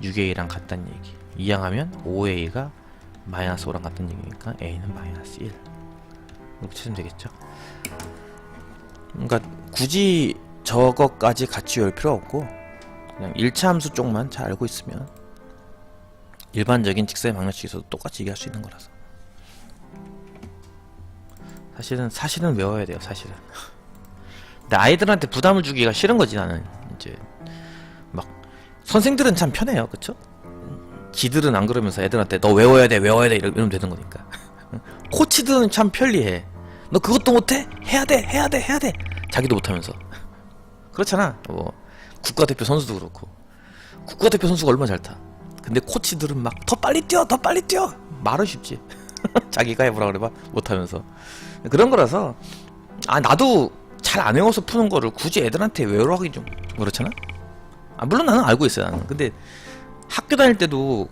6a랑 같다는 얘기. 이항하면 5a가 마이너스 5랑 같은 얘기니까 a는 마이너스 1 이렇게 치면 되겠죠. 그러니까 굳이 저거까지 같이 외울 필요 없고 그냥 1차 함수 쪽만 잘 알고 있으면 일반적인 직선의 방정식에서도 똑같이 얘기할 수 있는 거라서 사실은 외워야 돼요, 사실은. 근데 아이들한테 부담을 주기가 싫은 거지, 나는. 이제 막 선생들은 참 편해요, 그쵸? 지들은 안 그러면서 애들한테 너 외워야 돼 이러면 되는 거니까. 코치들은 참 편리해. 너 그것도 못해? 해야 돼. 자기도 못하면서. 그렇잖아. 뭐 국가대표 선수도 그렇고. 국가대표 선수가 얼마나 잘 타. 근데 코치들은 막 더 빨리 뛰어. 말은 쉽지. 자기가 해보라 그래봐 못하면서. 그런 거라서 나도 잘 안 외워서 푸는 거를 굳이 애들한테 외우라 하기 좀 그렇잖아. 물론 나는 알고 있어요, 나는. 근데 학교 다닐 때도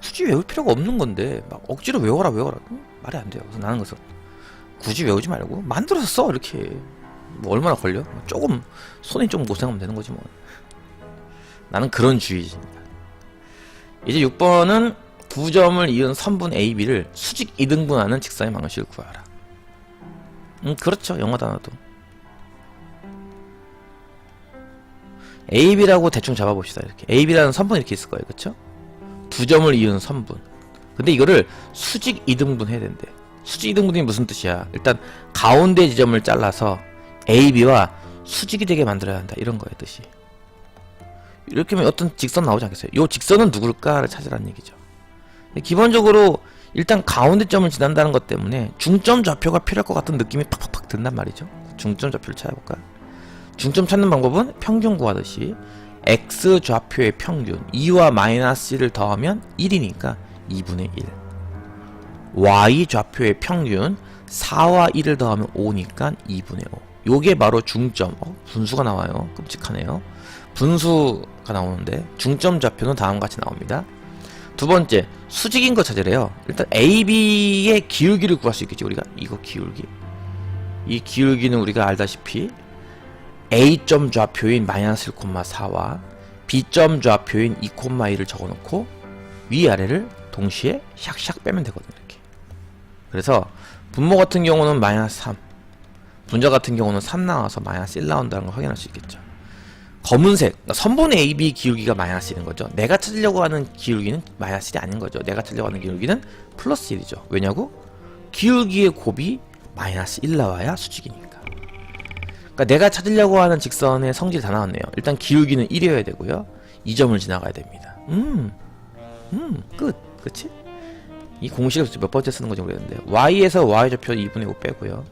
굳이 외울 필요가 없는 건데 막 억지로 외워라 말이 안 돼요. 그래서 나는 그래서 굳이 외우지 말고 만들어서 써. 이렇게 뭐 얼마나 걸려? 조금 손이 좀 고생하면 되는 거지 뭐. 나는 그런 주의입니다. 이제 6번은 두 점을 이은 선분 A, B를 수직 이등분하는 직선의 방정식을 구하라. 그렇죠. 영어 단어도 A, B라고 대충 잡아봅시다. 이렇게 A, B라는 선분 이렇게 있을 거예요, 그렇죠? 두 점을 이은 선분. 근데 이거를 수직 이등분 해야 된대. 수직 이등분이 무슨 뜻이야? 일단 가운데 지점을 잘라서 A, B와 수직이 되게 만들어야 한다, 이런 거예요, 뜻이. 이렇게 하면 어떤 직선 나오지 않겠어요? 요 직선은 누굴까를 찾으라는 얘기죠. 기본적으로 일단 가운데 점을 지난다는 것 때문에 중점 좌표가 필요할 것 같은 느낌이 팍팍팍 든단 말이죠. 중점 좌표를 찾아볼까? 중점 찾는 방법은 평균 구하듯이 x 좌표의 평균 2와 마이너스 1을 더하면 1이니까 2분의 1, y 좌표의 평균 4와 1을 더하면 5니까 2분의 5. 요게 바로 중점. 분수가 나와요. 끔찍하네요. 분수가 나오는데 중점 좌표는 다음과 같이 나옵니다. 두 번째, 수직인 거 찾으래요. 일단 AB의 기울기를 구할 수 있겠지, 우리가. 이거 기울기. 이 기울기는 우리가 알다시피 A점 좌표인 마이너스 1,4와 B점 좌표인 2,1을 적어놓고 위아래를 동시에 샥샥 빼면 되거든요, 이렇게. 그래서 분모 같은 경우는 마이너스 3, 분자 같은 경우는 3 나와서 마이너스 1 나온다는 걸 확인할 수 있겠죠. 검은색, 선분 AB 기울기가 마이너스 1인 거죠. 내가 찾으려고 하는 기울기는 마이너스 1이 아닌 거죠. 내가 찾으려고 하는 기울기는 플러스 1이죠. 왜냐고? 기울기의 곱이 마이너스 1 나와야 수직이니까. 그러니까 내가 찾으려고 하는 직선의 성질이 다 나왔네요. 일단 기울기는 1이어야 되고요. 이 점을 지나가야 됩니다. 끝. 그치? 이 공식을 몇 번째 쓰는 건지 모르겠는데 Y에서 Y좌표 2분의 5 빼고요.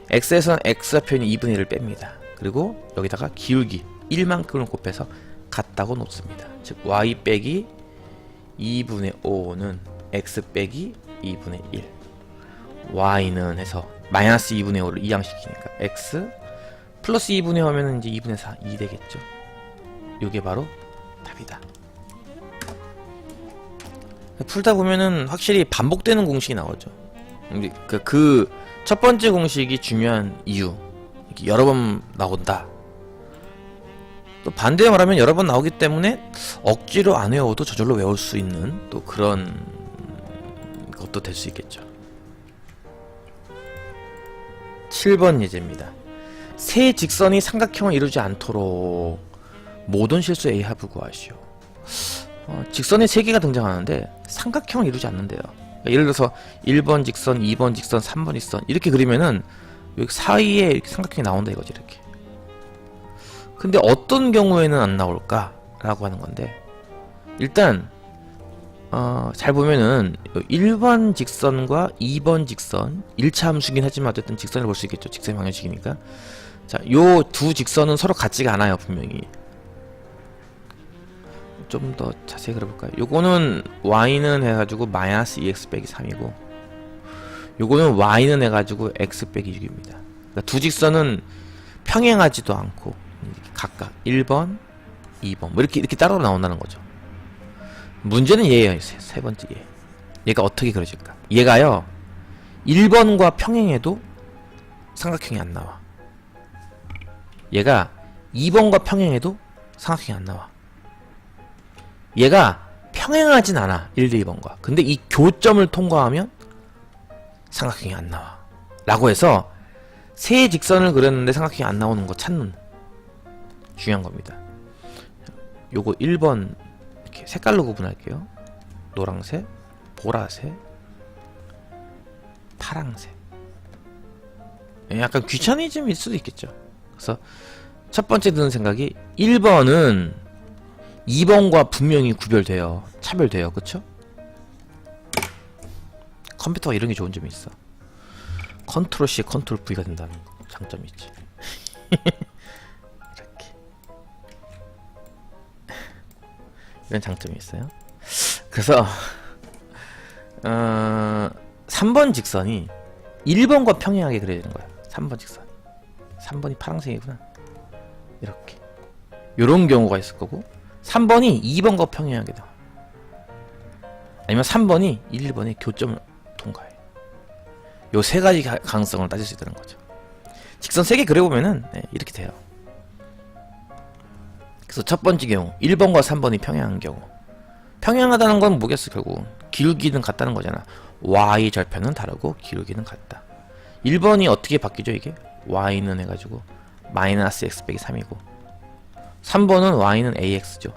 X에서는 X좌표는 2분의 1을 뺍니다. 그리고 여기다가 기울기 1만큼을 곱해서 같다고 놓습니다. 즉 y 빼기 2분의 5는 x 빼기 2분의 1, y는 해서 마이너스 2분의 5를 이항시키니까 x 플러스 2분의 5 하면은 이제 2분의 4, 2 되겠죠. 요게 바로 답이다. 풀다 보면은 확실히 반복되는 공식이 나오죠. 그 첫 번째 공식이 중요한 이유, 여러 번 나온다. 또 반대로 말하면 여러 번 나오기 때문에 억지로 안 외워도 저절로 외울 수 있는 또 그런 것도 될 수 있겠죠. 7번 예제입니다. 세 직선이 삼각형을 이루지 않도록 모든 실수 A 합을 구하시오. 직선이 3개가 등장하는데 삼각형을 이루지 않는데요. 예를 들어서 1번 직선, 2번 직선, 3번 직선 이렇게 그리면은 여기 사이에 이렇게 삼각형이 나온다 이거지, 이렇게. 근데 어떤 경우에는 안 나올까? 라고 하는 건데, 일단 잘 보면은 1번 직선과 2번 직선 1차 함수긴 하지만 어쨌든 직선을 볼 수 있겠죠. 직선의 방정식이니까. 자, 요 두 직선은 서로 같지가 않아요, 분명히. 좀 더 자세히 그려볼까요? 요거는 y는 해가지고 마이너스 2x 빼기 3이고 요거는 y는 해가지고 x 빼기 6입니다. 그러니까 두 직선은 평행하지도 않고 각각 1번, 2번 뭐 이렇게 따로 나온다는 거죠. 문제는 얘예요. 세 번째 얘. 얘가 어떻게 그려질까? 얘가요 1번과 평행해도 삼각형이 안 나와. 얘가 2번과 평행해도 삼각형이 안 나와. 얘가 평행하진 않아 1, 2번과. 근데 이 교점을 통과하면 삼각형이 안 나와 라고 해서 세 직선을 그렸는데 삼각형이 안 나오는 거 찾는 중요한 겁니다. 요거 1번 이렇게 색깔로 구분할게요. 노란색, 보라색, 파랑색. 약간 귀차니즘일 수도 있겠죠. 그래서 첫 번째 드는 생각이 1번은 2번과 분명히 구별돼요. 차별돼요. 그쵸? 컴퓨터가 이런 게 좋은 점이 있어. 컨트롤 C, 컨트롤 V가 된다는 장점이 있지. 이렇게. 이런 장점이 있어요. 그래서 3번 직선이 1번과 평행하게 그려지는 거야. 3번 직선. 3번이 파란색이구나. 이렇게. 요런 경우가 있을 거고 3번이 2번과 평행하게 나와. 아니면 3번이 1, 2번의 교점을 통과해. 요 세 가지 가능성을 따질 수 있다는 거죠. 직선 3개 그려보면은 이렇게 돼요. 그래서 첫 번째 경우 1번과 3번이 평행한 경우 평행하다는 건 뭐겠어? 결국 기울기는 같다는 거잖아. y 절편은 다르고 기울기는 같다. 1번이 어떻게 바뀌죠 이게? y는 해가지고 마이너스 x 빼기 3이고 3번은 y는 ax죠.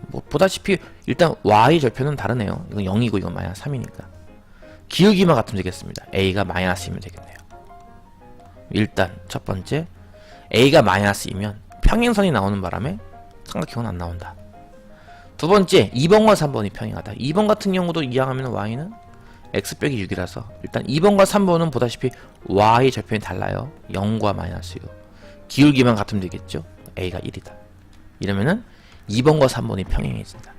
뭐 보다시피 일단 y 절편은 다르네요. 이건 0이고 이건 마이너스 3이니까 기울기만 같으면 되겠습니다. a가 마이너스이면 되겠네요. 일단 첫 번째 a가 마이너스이면 평행선이 나오는 바람에 삼각형은 안 나온다. 두 번째 2번과 3번이 평행하다. 2번 같은 경우도 이항하면 y는 x 빼기 6이라서 일단 2번과 3번은 보다시피 y 절편이 달라요. 0과 마이너스 6. 기울기만 같으면 되겠죠. a가 1이다. 이러면은 2번과 3번이 평행해진다.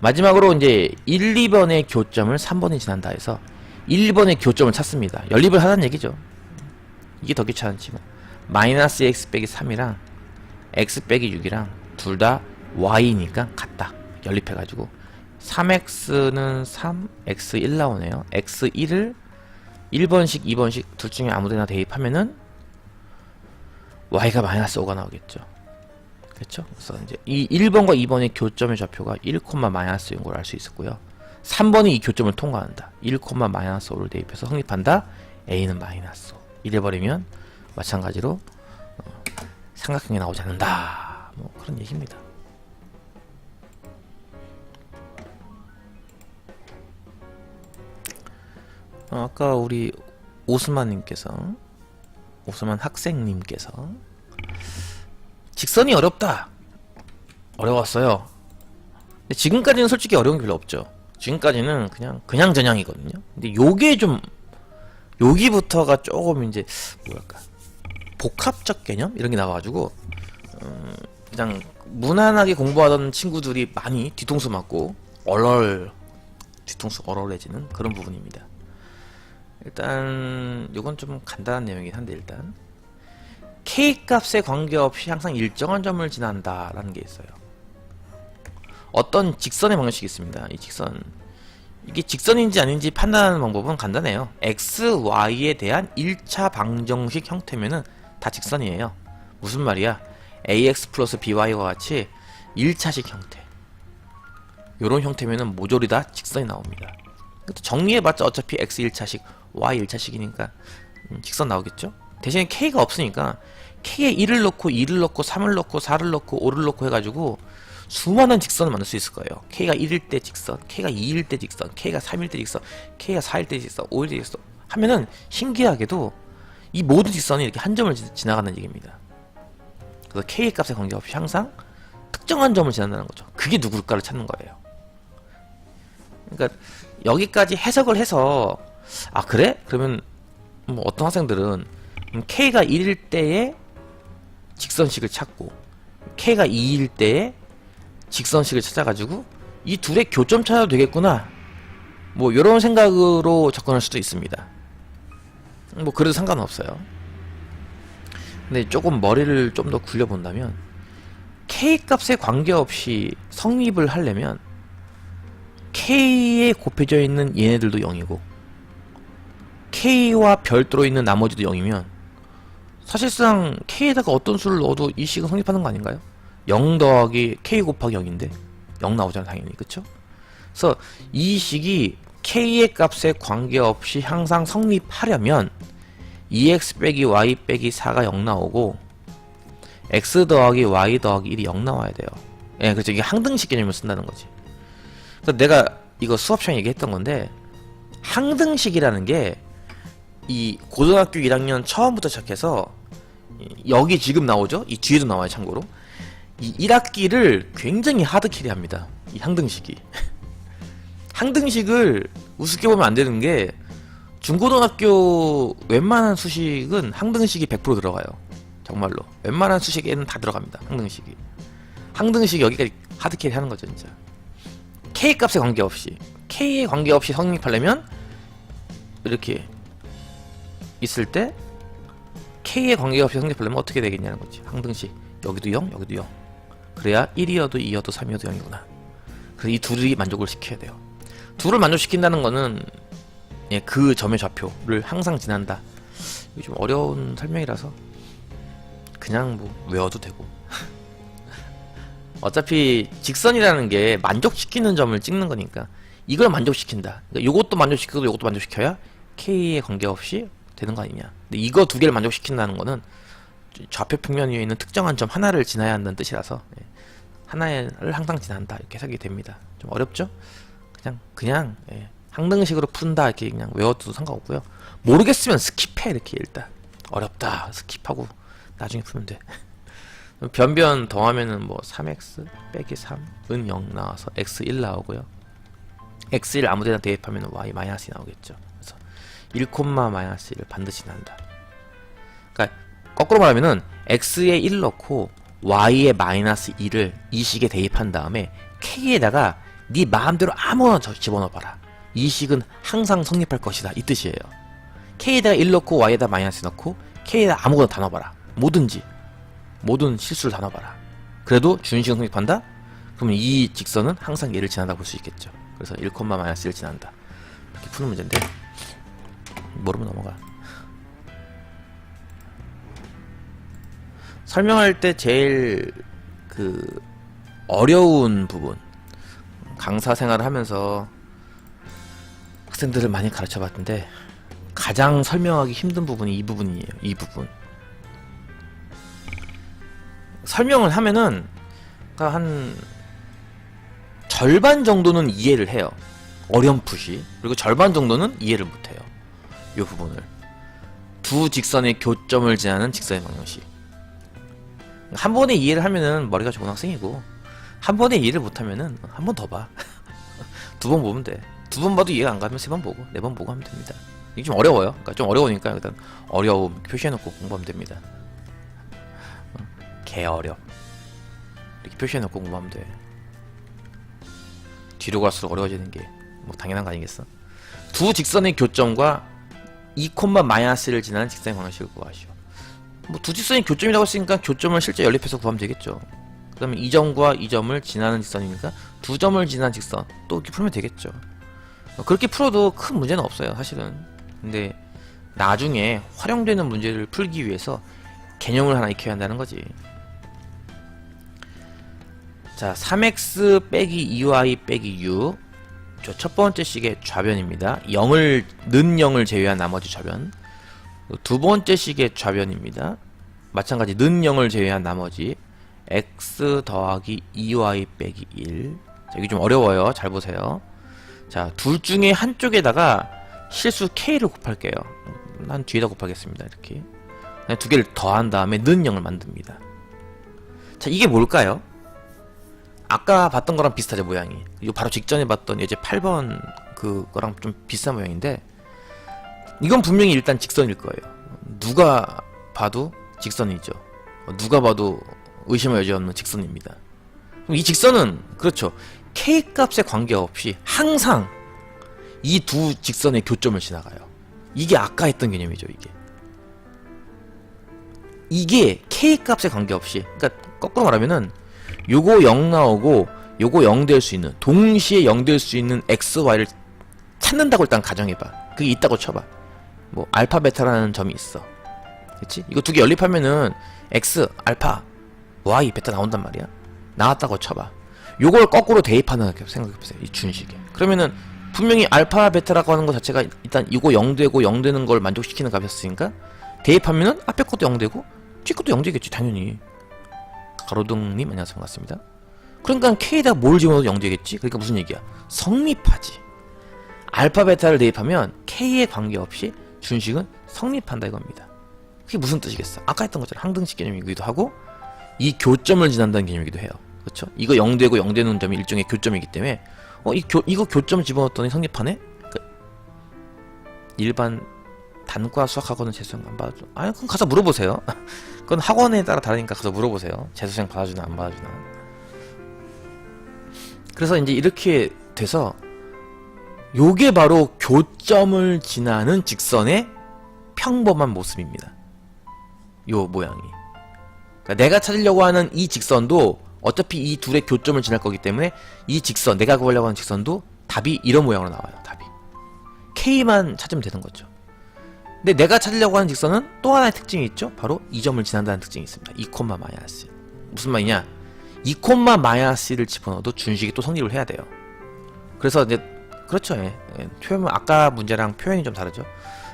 마지막으로 이제 1, 2번의 교점을 3번이 지난다 해서 1, 2번의 교점을 찾습니다. 연립을 하자는 얘기죠. 이게 더 귀찮지 뭐. 마이너스 x 빼기 3이랑 x 빼기 6이랑 둘 다 y니까 같다. 연립해가지고 3x는 3, x 1 나오네요. x 1을 1번씩 2번씩 둘 중에 아무데나 대입하면은 y가 마이너스 5가 나오겠죠. 그렇죠? 그래서 이제 이 1번과 2번의 교점의 좌표가 1, 마이너스 6을 알 수 있었고요. 3번이 이 교점을 통과한다. 1, 마이너스 5를 대입해서 성립한다. a는 마이너스 5. 이래버리면 마찬가지로 삼각형이 나오지 않는다. 뭐 그런 얘기입니다. 아까 우리 오스만 학생님께서 직선이 어렵다. 어려웠어요. 근데 지금까지는 솔직히 어려운 게 별로 없죠. 지금까지는 그냥 전형이거든요. 근데 요게 좀 여기부터가 조금 이제 뭐랄까 복합적 개념 이런 게 나와가지고 그냥 무난하게 공부하던 친구들이 많이 뒤통수 맞고 뒤통수 얼얼해지는 그런 부분입니다. 일단 요건 좀 간단한 내용이긴 한데 일단 K값에 관계없이 항상 일정한 점을 지난다 라는 게 있어요. 어떤 직선의 방정식이 있습니다. 이 직선 이게 직선인지 아닌지 판단하는 방법은 간단해요. x, y에 대한 1차 방정식 형태면은 다 직선이에요. 무슨 말이야? ax 플러스 by와 같이 1차식 형태 요런 형태면은 모조리 다 직선이 나옵니다. 정리해봤자 어차피 x 1차식, y 1차식이니까 직선 나오겠죠? 대신에 k가 없으니까 k에 1을 넣고 2를 넣고 3을 넣고 4를 넣고 5를 넣고 해가지고 수많은 직선을 만들 수 있을 거예요. k가 1일 때 직선, k가 2일 때 직선, k가 3일 때 직선, k가 4일 때 직선, 5일 때 직선 하면은 신기하게도 이 모든 직선이 이렇게 한 점을 지나가는 얘기입니다. 그래서 k의 값에 관계없이 항상 특정한 점을 지난다는 거죠. 그게 누굴까를 찾는 거예요. 그러니까 여기까지 해석을 해서 아 그래? 그러면 뭐 어떤 학생들은 k가 1일 때의 직선식을 찾고 k가 2일 때의 직선식을 찾아가지고 이 둘의 교점 찾아도 되겠구나, 뭐 요런 생각으로 접근할 수도 있습니다. 뭐 그래도 상관은 없어요. 근데 조금 머리를 좀 더 굴려본다면 K값에 관계없이 성립을 하려면 K에 곱해져 있는 얘네들도 0이고 K와 별도로 있는 나머지도 0이면 사실상 K에다가 어떤 수를 넣어도 이 식은 성립하는 거 아닌가요? 0 더하기 K 곱하기 0인데 0 나오잖아 당연히. 그쵸? 그래서 이 식이 K의 값에 관계없이 항상 성립하려면 2x 빼기 y 빼기 4가 0 나오고 x 더하기 y 더하기 1이 0 나와야 돼요. 예, 그렇죠. 이게 항등식 개념을 쓴다는 거지. 그래서 내가 이거 수업 시간에 얘기했던 건데 항등식이라는 게 이 고등학교 1학년 처음부터 시작해서 여기 지금 나오죠? 이 뒤에도 나와요 참고로. 이 1학기를 굉장히 하드캐리 합니다. 이 항등식이. 항등식을 우습게 보면 안 되는 게 중고등학교 웬만한 수식은 항등식이 100% 들어가요. 정말로. 웬만한 수식에는 다 들어갑니다. 항등식이. 항등식이 여기까지 하드캐리 하는 거죠, 진짜. K 값에 관계없이. K에 관계없이 성립하려면 이렇게 있을 때 K에 관계없이 성립하려면 어떻게 되겠냐는 거지. 항등식. 여기도 0, 여기도 0. 그래야 1이어도 2여도 3이어도 0이구나. 그래서 이 둘이 만족을 시켜야 돼요. 둘을 만족시킨다는 거는 예, 그 점의 좌표를 항상 지난다. 이게 좀 어려운 설명이라서 그냥 뭐 외워도 되고. 어차피 직선이라는 게 만족시키는 점을 찍는 거니까 이걸 만족시킨다. 그러니까 요것도 만족시키고 요것도 만족시켜야 K에 관계없이 되는 거 아니냐. 근데 이거 두 개를 만족시킨다는 거는 좌표 평면 위에 있는 특정한 점 하나를 지나야 한다는 뜻이라서 예, 하나를 항상 지난다 이렇게 해석이 됩니다. 좀 어렵죠? 그냥 예, 항등식으로 푼다 이렇게 그냥 외워도 상관없고요. 모르겠으면 스킵해 이렇게 일단. 어렵다 스킵하고 나중에 풀면 돼. 변변 더하면은 뭐 3x 빼기 3은 0 나와서 x1 나오고요. x1 아무데나 대입하면 y 마이너스 나오겠죠. 그래서 1,-1을 반드시 난다. 그러니까 거꾸로 말하면은 x에 1 넣고 y에 마이너스 2를 이 식에 대입한 다음에 k에다가 네 마음대로 아무거나 집어넣어봐라. 이 식은 항상 성립할 것이다 이 뜻이에요. k에다가 1 넣고 y에다 마이너스 넣고 k에다 아무거나 다 넣어봐라. 뭐든지 모든 실수를 다 넣어봐라. 그래도 준식은 성립한다? 그러면 이 직선은 항상 얘를 지난다 볼 수 있겠죠. 그래서 1,-1을 지난다. 이렇게 푸는 문제인데 모르면 넘어가. 설명할 때 제일 그 어려운 부분, 강사 생활을 하면서 학생들을 많이 가르쳐 봤는데 가장 설명하기 힘든 부분이 이 부분이에요. 이 부분. 설명을 하면은 한 절반 정도는 이해를 해요. 어렴풋이. 그리고 절반 정도는 이해를 못해요. 이 부분을. 두 직선의 교점을 지나는 직선의 방정식. 한 번에 이해를 하면은 머리가 좋은 학생이고 한 번에 이해를 못하면은 한 번 더 봐. 두 번 보면 돼. 두 번 봐도 이해가 안 가면 세 번 보고 네 번 보고 하면 됩니다. 이게 좀 어려워요. 그러니까 좀 어려우니까 일단 어려움 표시해놓고 공부하면 됩니다. 개어려. 이렇게 표시해놓고 공부하면 돼. 뒤로 갈수록 어려워지는 게 뭐 당연한 거 아니겠어? 두 직선의 교점과 2,-를 지나는 직선의 방정식을 구하시오. 뭐 두 직선이 교점이라고 했으니까 교점을 실제 연립해서 구하면 되겠죠. 그 다음에 이 점과 이 점을 지나는 직선이니까 두 점을 지나는 직선 또 이렇게 풀면 되겠죠. 그렇게 풀어도 큰 문제는 없어요 사실은. 근데 나중에 활용되는 문제를 풀기 위해서 개념을 하나 익혀야 한다는 거지. 자, 3x 빼기 2y 빼기 6. 저 첫 번째 식의 좌변입니다. 0을, 는 0을 제외한 나머지 좌변. 두 번째 식의 좌변입니다. 마찬가지 는 0을 제외한 나머지 x 더하기 2y 빼기 1. 자, 이게 좀 어려워요. 잘 보세요. 자, 둘 중에 한쪽에다가 실수 k를 곱할게요. 난 뒤에다 곱하겠습니다. 이렇게. 두 개를 더한 다음에 는 0을 만듭니다. 자, 이게 뭘까요? 아까 봤던 거랑 비슷하죠, 모양이. 이거 바로 직전에 봤던 예제 8번 그거랑 좀 비슷한 모양인데, 이건 분명히 일단 직선일 거예요. 누가 봐도 직선이죠. 누가 봐도 의심의 여지 없는 직선입니다. 그럼 이 직선은 그렇죠. K 값에 관계없이 항상 이 두 직선의 교점을 지나가요. 이게 아까 했던 개념이죠. 이게 K 값에 관계없이, 그러니까 거꾸로 말하면은 요거 0 나오고 요거 0 될 수 있는, 동시에 0 될 수 있는 x, y를 찾는다고 일단 가정해봐. 그게 있다고 쳐봐. 뭐 알파 베타라는 점이 있어. 그치? 이거 두 개 연립하면은 x, 알파, y, 베타 나온단 말이야. 나왔다고 쳐봐. 요걸 거꾸로 대입하는 생각해보세요. 이 준식에. 그러면은 분명히 알파, 베타라고 하는 것 자체가 일단 이거 0 되고 0 되는 걸 만족시키는 값이었으니까 대입하면은 앞에 것도 0 되고 뒤 것도 0 되겠지 당연히. 가로등님 안녕하세요, 반갑습니다. 그러니까 K에다 뭘 집어넣어도 0 되겠지? 그러니까 무슨 얘기야? 성립하지. 알파 베타를 대입하면 K에 관계없이 준식은 성립한다 이겁니다. 그게 무슨 뜻이겠어? 아까 했던 것처럼 항등식 개념이기도 하고 이 교점을 지난다는 개념이기도 해요. 그렇죠? 이거 0 되고 0 되는 점이 일종의 교점이기 때문에 이거 교점 집어넣었더니 성립하네? 일반 단과 수학학원은 재수생 안 받아줘. 아니 그럼 가서 물어보세요. 그건 학원에 따라 다르니까 가서 물어보세요. 재수생 받아주나 안 받아주나. 그래서 이제 이렇게 돼서 요게 바로 교점을 지나는 직선의 평범한 모습입니다. 요 모양이. 그러니까 내가 찾으려고 하는 이 직선도 어차피 이 둘의 교점을 지날 거기 때문에 이 직선, 내가 구하려고 하는 직선도 답이 이런 모양으로 나와요. 답이. K만 찾으면 되는 거죠. 근데 내가 찾으려고 하는 직선은 또 하나의 특징이 있죠. 바로 이 점을 지난다는 특징이 있습니다. 2, 마이너스. 무슨 말이냐? 2, 마이너스를 집어넣어도 준식이 또 성립을 해야 돼요. 그래서 이제 그렇죠. 표현, 아까 문제랑 표현이 좀 다르죠.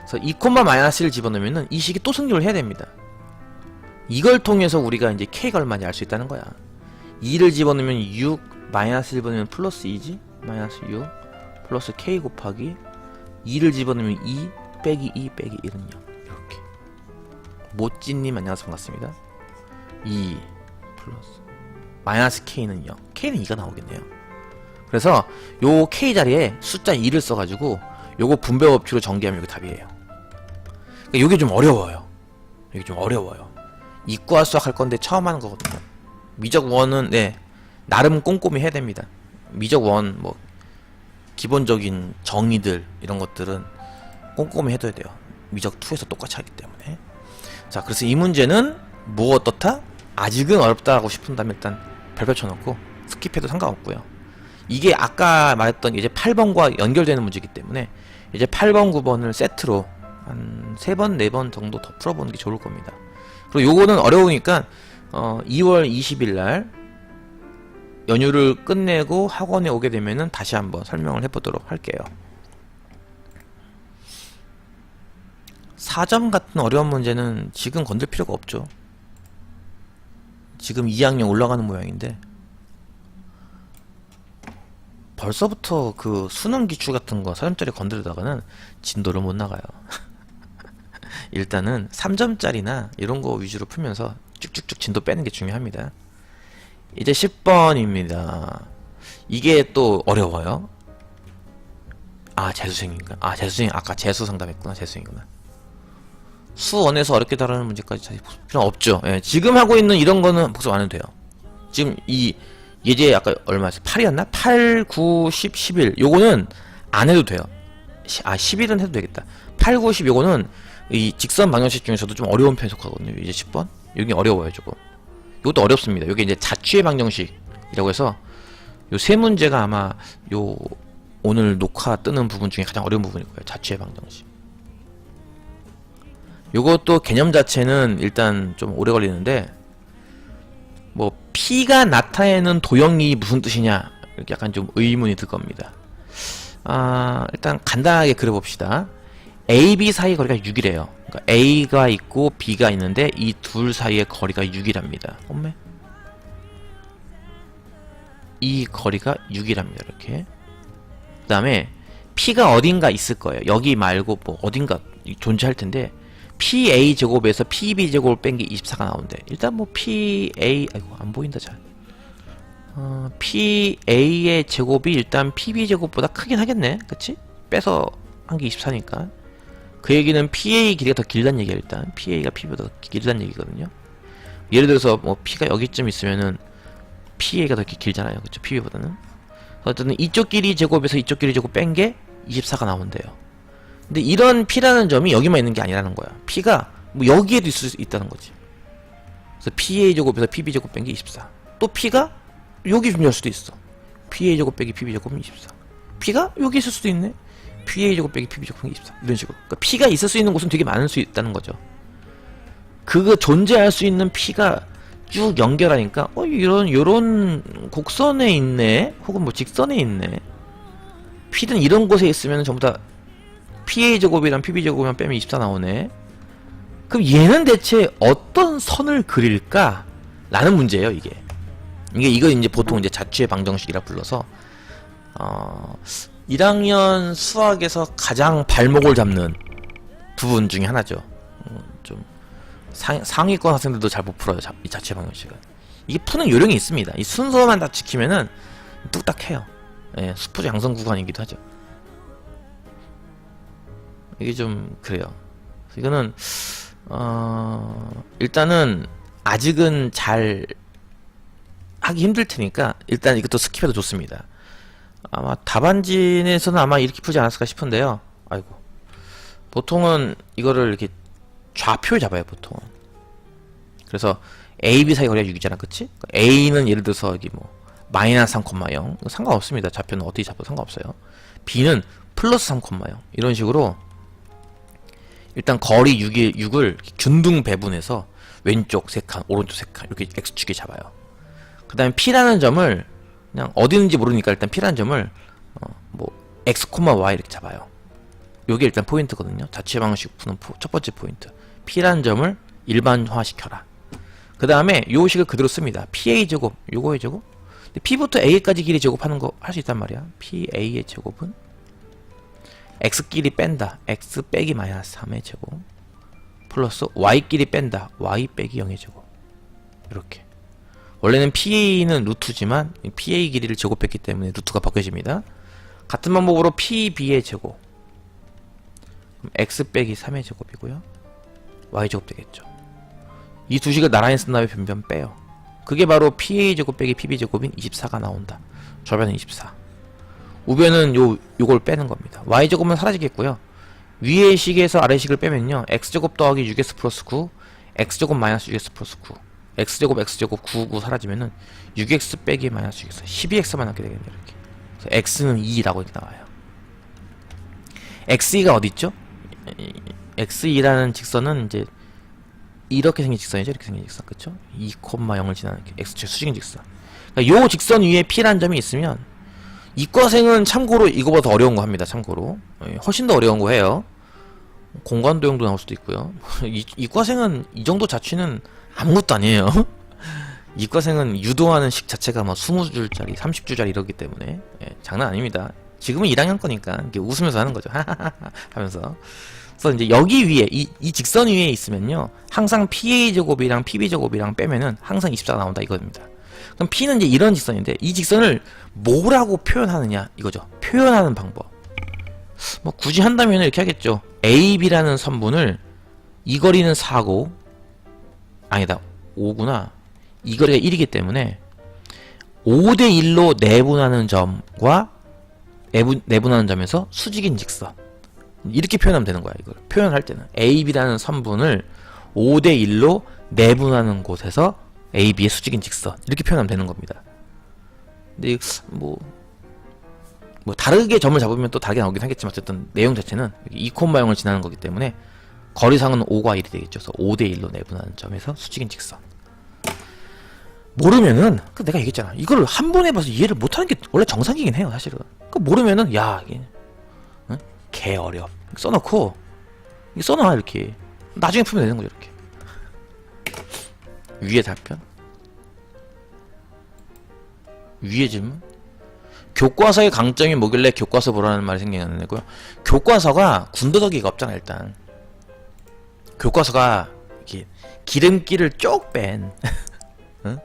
그래서 2, 마이너스를 집어넣으면은 이 식이 또 성립을 해야 됩니다. 이걸 통해서 우리가 이제 K가 얼마인지 알 수 있다는 거야. 2를 집어넣으면 6, 마이너스 1번이면 플러스 2지? 마이너스 6 플러스 K 곱하기 2를 집어넣으면 2 빼기 2 빼기 1은요. 이렇게. 모찌님 안녕하세요, 반갑습니다. 2 플러스 마이너스 K는 0. K는 2가 나오겠네요. 그래서 요 K 자리에 숫자 2를 써가지고 요거 분배 법칙으로 전개하면 이게 답이에요. 그러니까 요게 좀 어려워요. 이게 좀 어려워요. 이과 수학 할 건데 처음 하는 거거든요. 미적 원은 나름 꼼꼼히 해야 됩니다. 미적 원 뭐 기본적인 정의들 이런 것들은 꼼꼼히 해둬야 돼요. 미적 2에서 똑같이 하기 때문에. 자, 그래서 이 문제는 뭐 어떻다? 아직은 어렵다고 싶은다면 일단 별표 쳐놓고 스킵해도 상관없고요. 이게 아까 말했던 이제 8번과 연결되는 문제이기 때문에 이제 8번, 9번을 세트로 한 3번, 4번 정도 더 풀어보는 게 좋을 겁니다. 그리고 요거는 어려우니까 2월 20일 날 연휴를 끝내고 학원에 오게 되면은 다시 한번 설명을 해보도록 할게요. 4점 같은 어려운 문제는 지금 건들 필요가 없죠. 지금 2학년 올라가는 모양인데 벌써부터 그 수능 기출 같은 거 4점짜리 건드리다가는 진도를 못 나가요. 일단은 3점짜리나 이런 거 위주로 풀면서 쭉쭉쭉 진도 빼는 게 중요합니다. 이제 10번입니다. 이게 또 어려워요. 아, 재수생인가? 아, 재수생, 아까 재수 상담했구나. 재수생이구나. 수원에서 어렵게 다루는 문제까지 필요 없죠. 예, 지금 하고 있는 이런 거는 복습 안 해도 돼요. 지금 이 예제 아까 얼마였어? 8이었나? 8, 9, 10, 11 요거는 안 해도 돼요. 11은 해도 되겠다. 8, 9, 10 요거는 이 직선 방정식 중에서도 좀 어려운 편에 속하거든요. 이제 10번 여기 어려워요. 조금 이것도 어렵습니다. 여기 이제 자취의 방정식이라고 해서 요 세 문제가 아마 요 오늘 녹화 뜨는 부분 중에 가장 어려운 부분일 거예요. 자취의 방정식. 요것도 개념 자체는 일단 좀 오래 걸리는데 뭐 P가 나타내는 도형이 무슨 뜻이냐 이렇게 약간 좀 의문이 들 겁니다. 일단 간단하게 그려봅시다. A, B 사이 거리가 6이래요. 그러니까 A가 있고 B가 있는데 이 둘 사이의 거리가 6이랍니다. 엄매? 이 거리가 6이랍니다. 이렇게. 그 다음에 P가 어딘가 있을 거예요. 여기 말고 뭐 어딘가 존재할 텐데 PA 제곱에서 PB 제곱을 뺀 게 24가 나온대. 일단 뭐 PA 아이고 안 보인다 잘. PA의 제곱이 일단 PB 제곱보다 크긴 하겠네. 그치? 빼서 한 게 24니까. 그 얘기는 PA 길이가 더 길다는 얘기야. 일단 PA가 PB보다 더 길다는 얘기거든요. 예를 들어서 뭐 P가 여기쯤 있으면은 PA가 더 이렇게 길잖아요. 그쵸? PB보다는. 어쨌든 이쪽 길이 제곱에서 이쪽 길이 제곱 뺀 게 24가 나온대요. 근데 이런 P라는 점이 여기만 있는 게 아니라는 거야. P가 뭐 여기에도 있을 수 있다는 거지. 그래서 PA 제곱에서 PB 제곱 뺀 게 24. 또 P가 여기 존재할 수도 있어. PA 제곱 빼기 PB 제곱은 24. P가 여기 있을 수도 있네. PA 제곱 빼기 PB 제곱은 24. 이런 식으로. 그러니까 P가 있을 수 있는 곳은 되게 많을 수 있다는 거죠. 그거 존재할 수 있는 P가 쭉 연결하니까 요런 곡선에 있네, 혹은 뭐 직선에 있네. P는 이런 곳에 있으면 전부 다 PA 제곱이랑 PB 제곱이랑 빼면 24 나오네. 그럼 얘는 대체 어떤 선을 그릴까? 라는 문제예요, 이게. 이거 이제 보통 이제 자취의 방정식이라 불러서 1학년 수학에서 가장 발목을 잡는 부분 중에 하나죠. 좀 상위권 학생들도 잘 못 풀어요, 이 자취의 방정식은. 이게 푸는 요령이 있습니다. 이 순서만 다 지키면은 뚝딱 해요. 예, 수포자 양성 구간이기도 하죠. 이게 좀 그래요. 이거는 일단은 아직은 잘 하기 힘들 테니까 일단 이것도 스킵해도 좋습니다. 아마 답안지에서는 아마 이렇게 풀지 않았을까 싶은데요. 아이고, 보통은 이거를 이렇게 좌표 잡아요, 보통은. 그래서 A, B 사이 거리가 6이잖아, 그치? A는 예를 들어서 여기 뭐 마이너스 3,0 상관없습니다. 좌표는 어떻게 잡아도 상관없어요. B는 플러스 3,0 이런 식으로 일단 거리 6을 균등 배분해서 왼쪽 3칸, 오른쪽 3칸 이렇게 X축에 잡아요. 그 다음에 P라는 점을 그냥 어디 있는지 모르니까 일단 P라는 점을 뭐 X, Y 이렇게 잡아요. 요게 일단 포인트거든요. 자취의 방식 푸는 첫 번째 포인트. P라는 점을 일반화시켜라. 그 다음에 요 식을 그대로 씁니다. PA 제곱, 요거의 제곱. 근데 P부터 A까지 길이 제곱하는 거 할 수 있단 말이야. PA의 제곱은 X끼리 뺀다. X 빼기 마이너스 3의 제곱. 플러스 Y끼리 뺀다. Y 빼기 0의 제곱. 이렇게. 원래는 PA는 루트지만 PA 길이를 제곱했기 때문에 루트가 바뀌어집니다. 같은 방법으로 PB의 제곱. 그럼 X 빼기 3의 제곱이고요. Y 제곱 되겠죠. 이 두 식을 나란히 쓴 다음에 변변 빼요. 그게 바로 PA 제곱 빼기 PB 제곱인 24가 나온다. 좌변은 24. 우변은 요걸 빼는 겁니다. Y 제곱은 사라지겠고요. 위의 식에서 아래 식을 빼면요. X 제곱 더하기 6X 플러스 9, X 제곱 마이너스 6X 플러스 9, X 제곱 9 사라지면은 6X 빼기 마이너스 6X 12X만 남게 되겠네요. 이렇게. 그래서 X는 2라고 이렇게 나와요. X2가 어디 있죠? X2라는 직선은 이제 이렇게 생긴 직선이죠. 이렇게 생긴 직선, 그쵸? 2,0을 지나는 X축 수직인 직선. 그러니까 요 직선 위에 P라는 점이 있으면 이과생은 참고로 이거보다 더 어려운 거 합니다. 참고로 훨씬 더 어려운 거 해요. 공간 도형도 나올 수도 있고요. 이과생은 이 정도 자취는 아무것도 아니에요. 이과생은 유도하는 식 자체가 뭐 20줄짜리 30줄짜리 이러기 때문에 장난 아닙니다. 지금은 1학년 거니까 이렇게 웃으면서 하는 거죠. 하면서. 그래서 이제 여기 위에 이 직선 위에 있으면요, 항상 PA 제곱이랑 PB 제곱이랑 빼면은 항상 24가 나온다 이겁니다. 그럼 P는 이제 이런 직선인데 이 직선을 뭐라고 표현하느냐 이거죠. 표현하는 방법. 뭐 굳이 한다면 이렇게 하겠죠. AB라는 선분을 이 거리는 4고 아니다 5구나. 이 거리가 1이기 때문에 5대 1로 내분하는 점과 내분하는 점에서 수직인 직선 이렇게 표현하면 되는 거야. 이걸 표현할 때는 AB라는 선분을 5대 1로 내분하는 곳에서 AB의 수직인 직선 이렇게 표현하면 되는 겁니다. 근데 뭐 다르게 점을 잡으면 또 다르게 나오긴 하겠지만 어쨌든 내용 자체는 2,0을 지나는 거기 때문에 거리상은 5과 1이 되겠죠. 그래서 5대 1로 내분하는 점에서 수직인 직선. 모르면은 내가 얘기했잖아. 이걸 한 번 해봐서 이해를 못하는 게 원래 정상이긴 해요, 사실은. 모르면은 야 이게 개 어렵. 써놓고 이게 써놔 이렇게. 나중에 풀면 되는 거죠 이렇게. 위에 답변. 위에 질문. 교과서의 강점이 뭐길래 교과서 보라는 말이 생겨나는 거고요. 교과서가 군더더기가 없잖아 일단. 교과서가 이렇게 기름기를 쪽 뺀 응?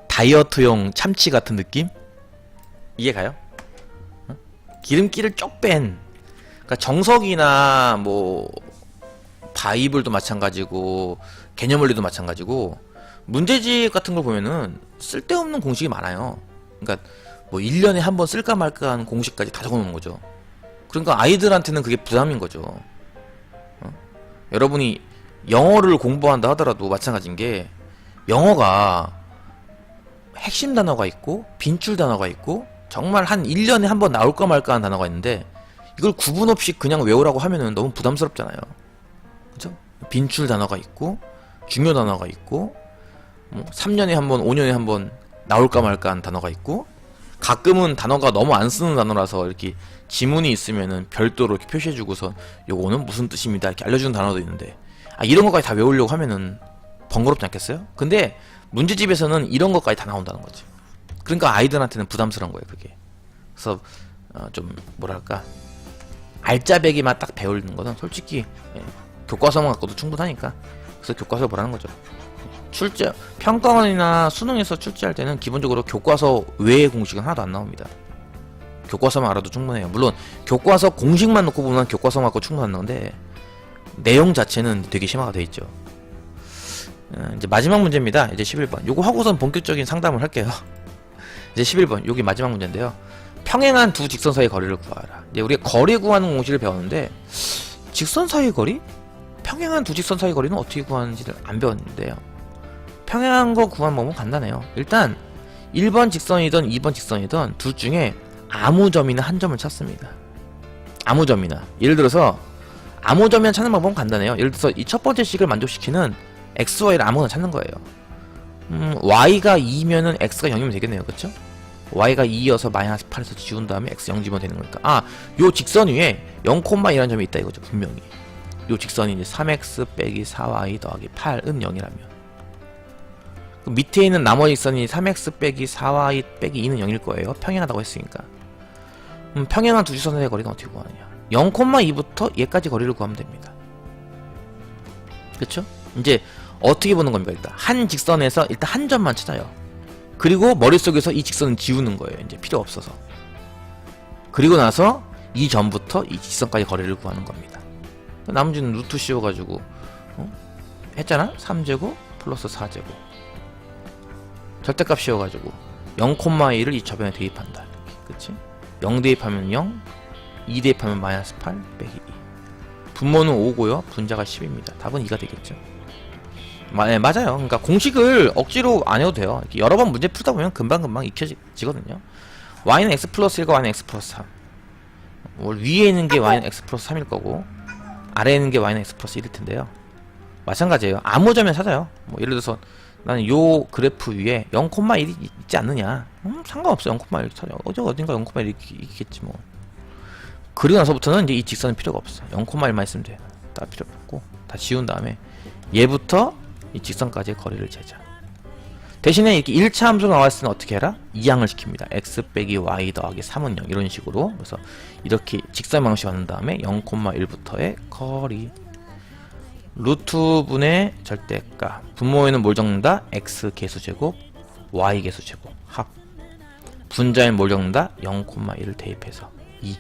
다이어트용 참치 같은 느낌? 이해가요? 응? 기름기를 쪽 뺀. 그러니까 정석이나 뭐 바이블도 마찬가지고 개념원리도 마찬가지고 문제집 같은 걸 보면은 쓸데없는 공식이 많아요. 그러니까 뭐 1년에 한 번 쓸까 말까 하는 공식까지 다 적어놓는 거죠. 그러니까 아이들한테는 그게 부담인 거죠. 여러분이 영어를 공부한다 하더라도 마찬가지인 게, 영어가 핵심 단어가 있고 빈줄 단어가 있고 정말 한 1년에 한 번 나올까 말까 하는 단어가 있는데, 이걸 구분 없이 그냥 외우라고 하면은 너무 부담스럽잖아요. 그죠? 빈줄 단어가 있고 중요 단어가 있고 뭐 3년에 한 번, 5년에 한 번 나올까 말까 하는 단어가 있고, 가끔은 단어가 너무 안 쓰는 단어라서 이렇게 지문이 있으면은 별도로 이렇게 표시해주고서 요거는 무슨 뜻입니다 이렇게 알려주는 단어도 있는데, 이런 것까지 다 외우려고 하면은 번거롭지 않겠어요? 근데 문제집에서는 이런 것까지 다 나온다는 거지. 그러니까 아이들한테는 부담스러운 거예요, 그게. 그래서 좀 뭐랄까, 알짜배기만 딱 배우는 거는 솔직히 교과서만 갖고도 충분하니까, 그래서 교과서 보라는 거죠. 출제, 평가원이나 수능에서 출제할 때는 기본적으로 교과서 외의 공식은 하나도 안 나옵니다. 교과서만 알아도 충분해요. 물론 교과서 공식만 놓고 보면 교과서만 갖고 충분한 건데, 내용 자체는 되게 심화가 돼 있죠. 이제 마지막 문제입니다. 이제 11번. 요거 하고선 본격적인 상담을 할게요. 이제 11번. 요게 마지막 문제인데요. 평행한 두 직선 사이의 거리를 구하라. 이제 우리가 거리 구하는 공식을 배웠는데, 직선 사이의 거리? 평행한 두 직선 사이의 거리는 어떻게 구하는지를 안 배웠는데요. 평행한 거 구하는 방법은 간단해요. 일단 1번 직선이든 2번 직선이든 둘 중에 아무 점이나 한 점을 찾습니다. 아무 점이나. 예를 들어서 아무 점이나 찾는 방법은 간단해요. 예를 들어서 이 첫 번째 식을 만족시키는 x, y를 아무거나 찾는 거예요. y가 2면은 x가 0이면 되겠네요. 그쵸? y가 2여서 마이너스 8에서 지운 다음에 x 0 집으면 되는 거니까, 요 직선 위에 0,2라는 점이 있다 이거죠. 분명히 요 직선이 이제 3x 빼기 4y 더하기 8은 0이라면, 그 밑에 있는 나머지 직선이 3x 빼기 4y 빼기 2는 0일 거예요. 평행하다고 했으니까. 평행한 두 직선의 거리는 어떻게 구하느냐. 0,2부터 얘까지 거리를 구하면 됩니다. 그쵸? 이제 어떻게 보는 겁니까? 일단 한 직선에서 일단 한 점만 찾아요. 그리고 머릿속에서 이 직선은 지우는 거예요. 이제 필요 없어서. 그리고 나서 이 점부터 이 직선까지 거리를 구하는 겁니다. 나머지는 루트 씌워가지고 했잖아? 3제곱 플러스 4제곱 절대값 씌워가지고 0,1을 이 저변에 대입한다. 그치? 0 대입하면 0, 2 대입하면 마이너스 8 빼기 2. 분모는 5고요. 분자가 10입니다. 답은 2가 되겠죠. 네, 맞아요. 그러니까 공식을 억지로 안 해도 돼요. 이렇게 여러 번 문제 풀다 보면 금방금방 익혀지거든요. y는 x 플러스 1과 y는 x 플러스 3. 위에 있는 게 y는 x 플러스 3일 거고, 아래에 있는 게 y는 x 플러스 1일 텐데요. 마찬가지예요. 아무 점에 찾아요. 뭐 예를 들어서 나는 요 그래프 위에 0,1이 있지 않느냐. 상관없어. 0,1 찾아. 어딘가 0,1이 있겠지 뭐. 그리고 나서부터는 이제 이 직선은 필요가 없어. 0,1만 있으면 돼. 다 필요 없고 다 지운 다음에 얘부터 이 직선까지의 거리를 재자. 대신에 이렇게 1차 함수가 나왔을 때는 어떻게 해라? 이항을 시킵니다. x 빼기 y 더하기 3은 0 이런 식으로. 그래서 이렇게 직선 방식 하는 다음에 0,1부터의 거리, 루트분의 절대값, 분모에는 뭘 적는다? x 개수제곱, y 개수제곱, 합. 분자에 뭘 적는다? 0,1을 대입해서 2.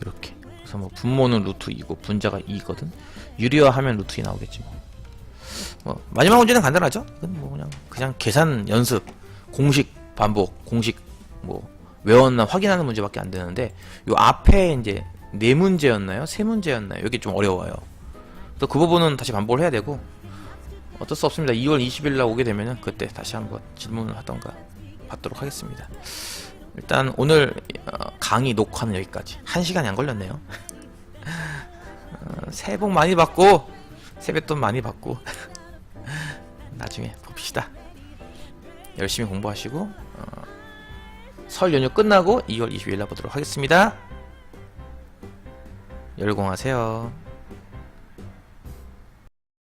이렇게. 그래서 뭐 분모는 루트 2고 분자가 2거든. 유리화하면 루트 2 나오겠지 뭐. 마지막 문제는 간단하죠? 이건 뭐 그냥 계산 연습, 공식 반복, 공식 뭐 외웠나 확인하는 문제밖에 안 되는데, 요 앞에 이제 4문제였나요? 3문제였나요? 이게 좀 어려워요. 또 그 부분은 다시 반복을 해야 되고, 어쩔 수 없습니다. 2월 20일 날 오게 되면은 그때 다시 한번 질문을 하던가 받도록 하겠습니다. 일단 오늘 강의 녹화는 여기까지. 1시간이 안 걸렸네요. 새해 복 많이 받고 세뱃돈 많이 받고 나중에 봅시다. 열심히 공부하시고 설 연휴 끝나고 2월 20일 날 보도록 하겠습니다. 열공하세요.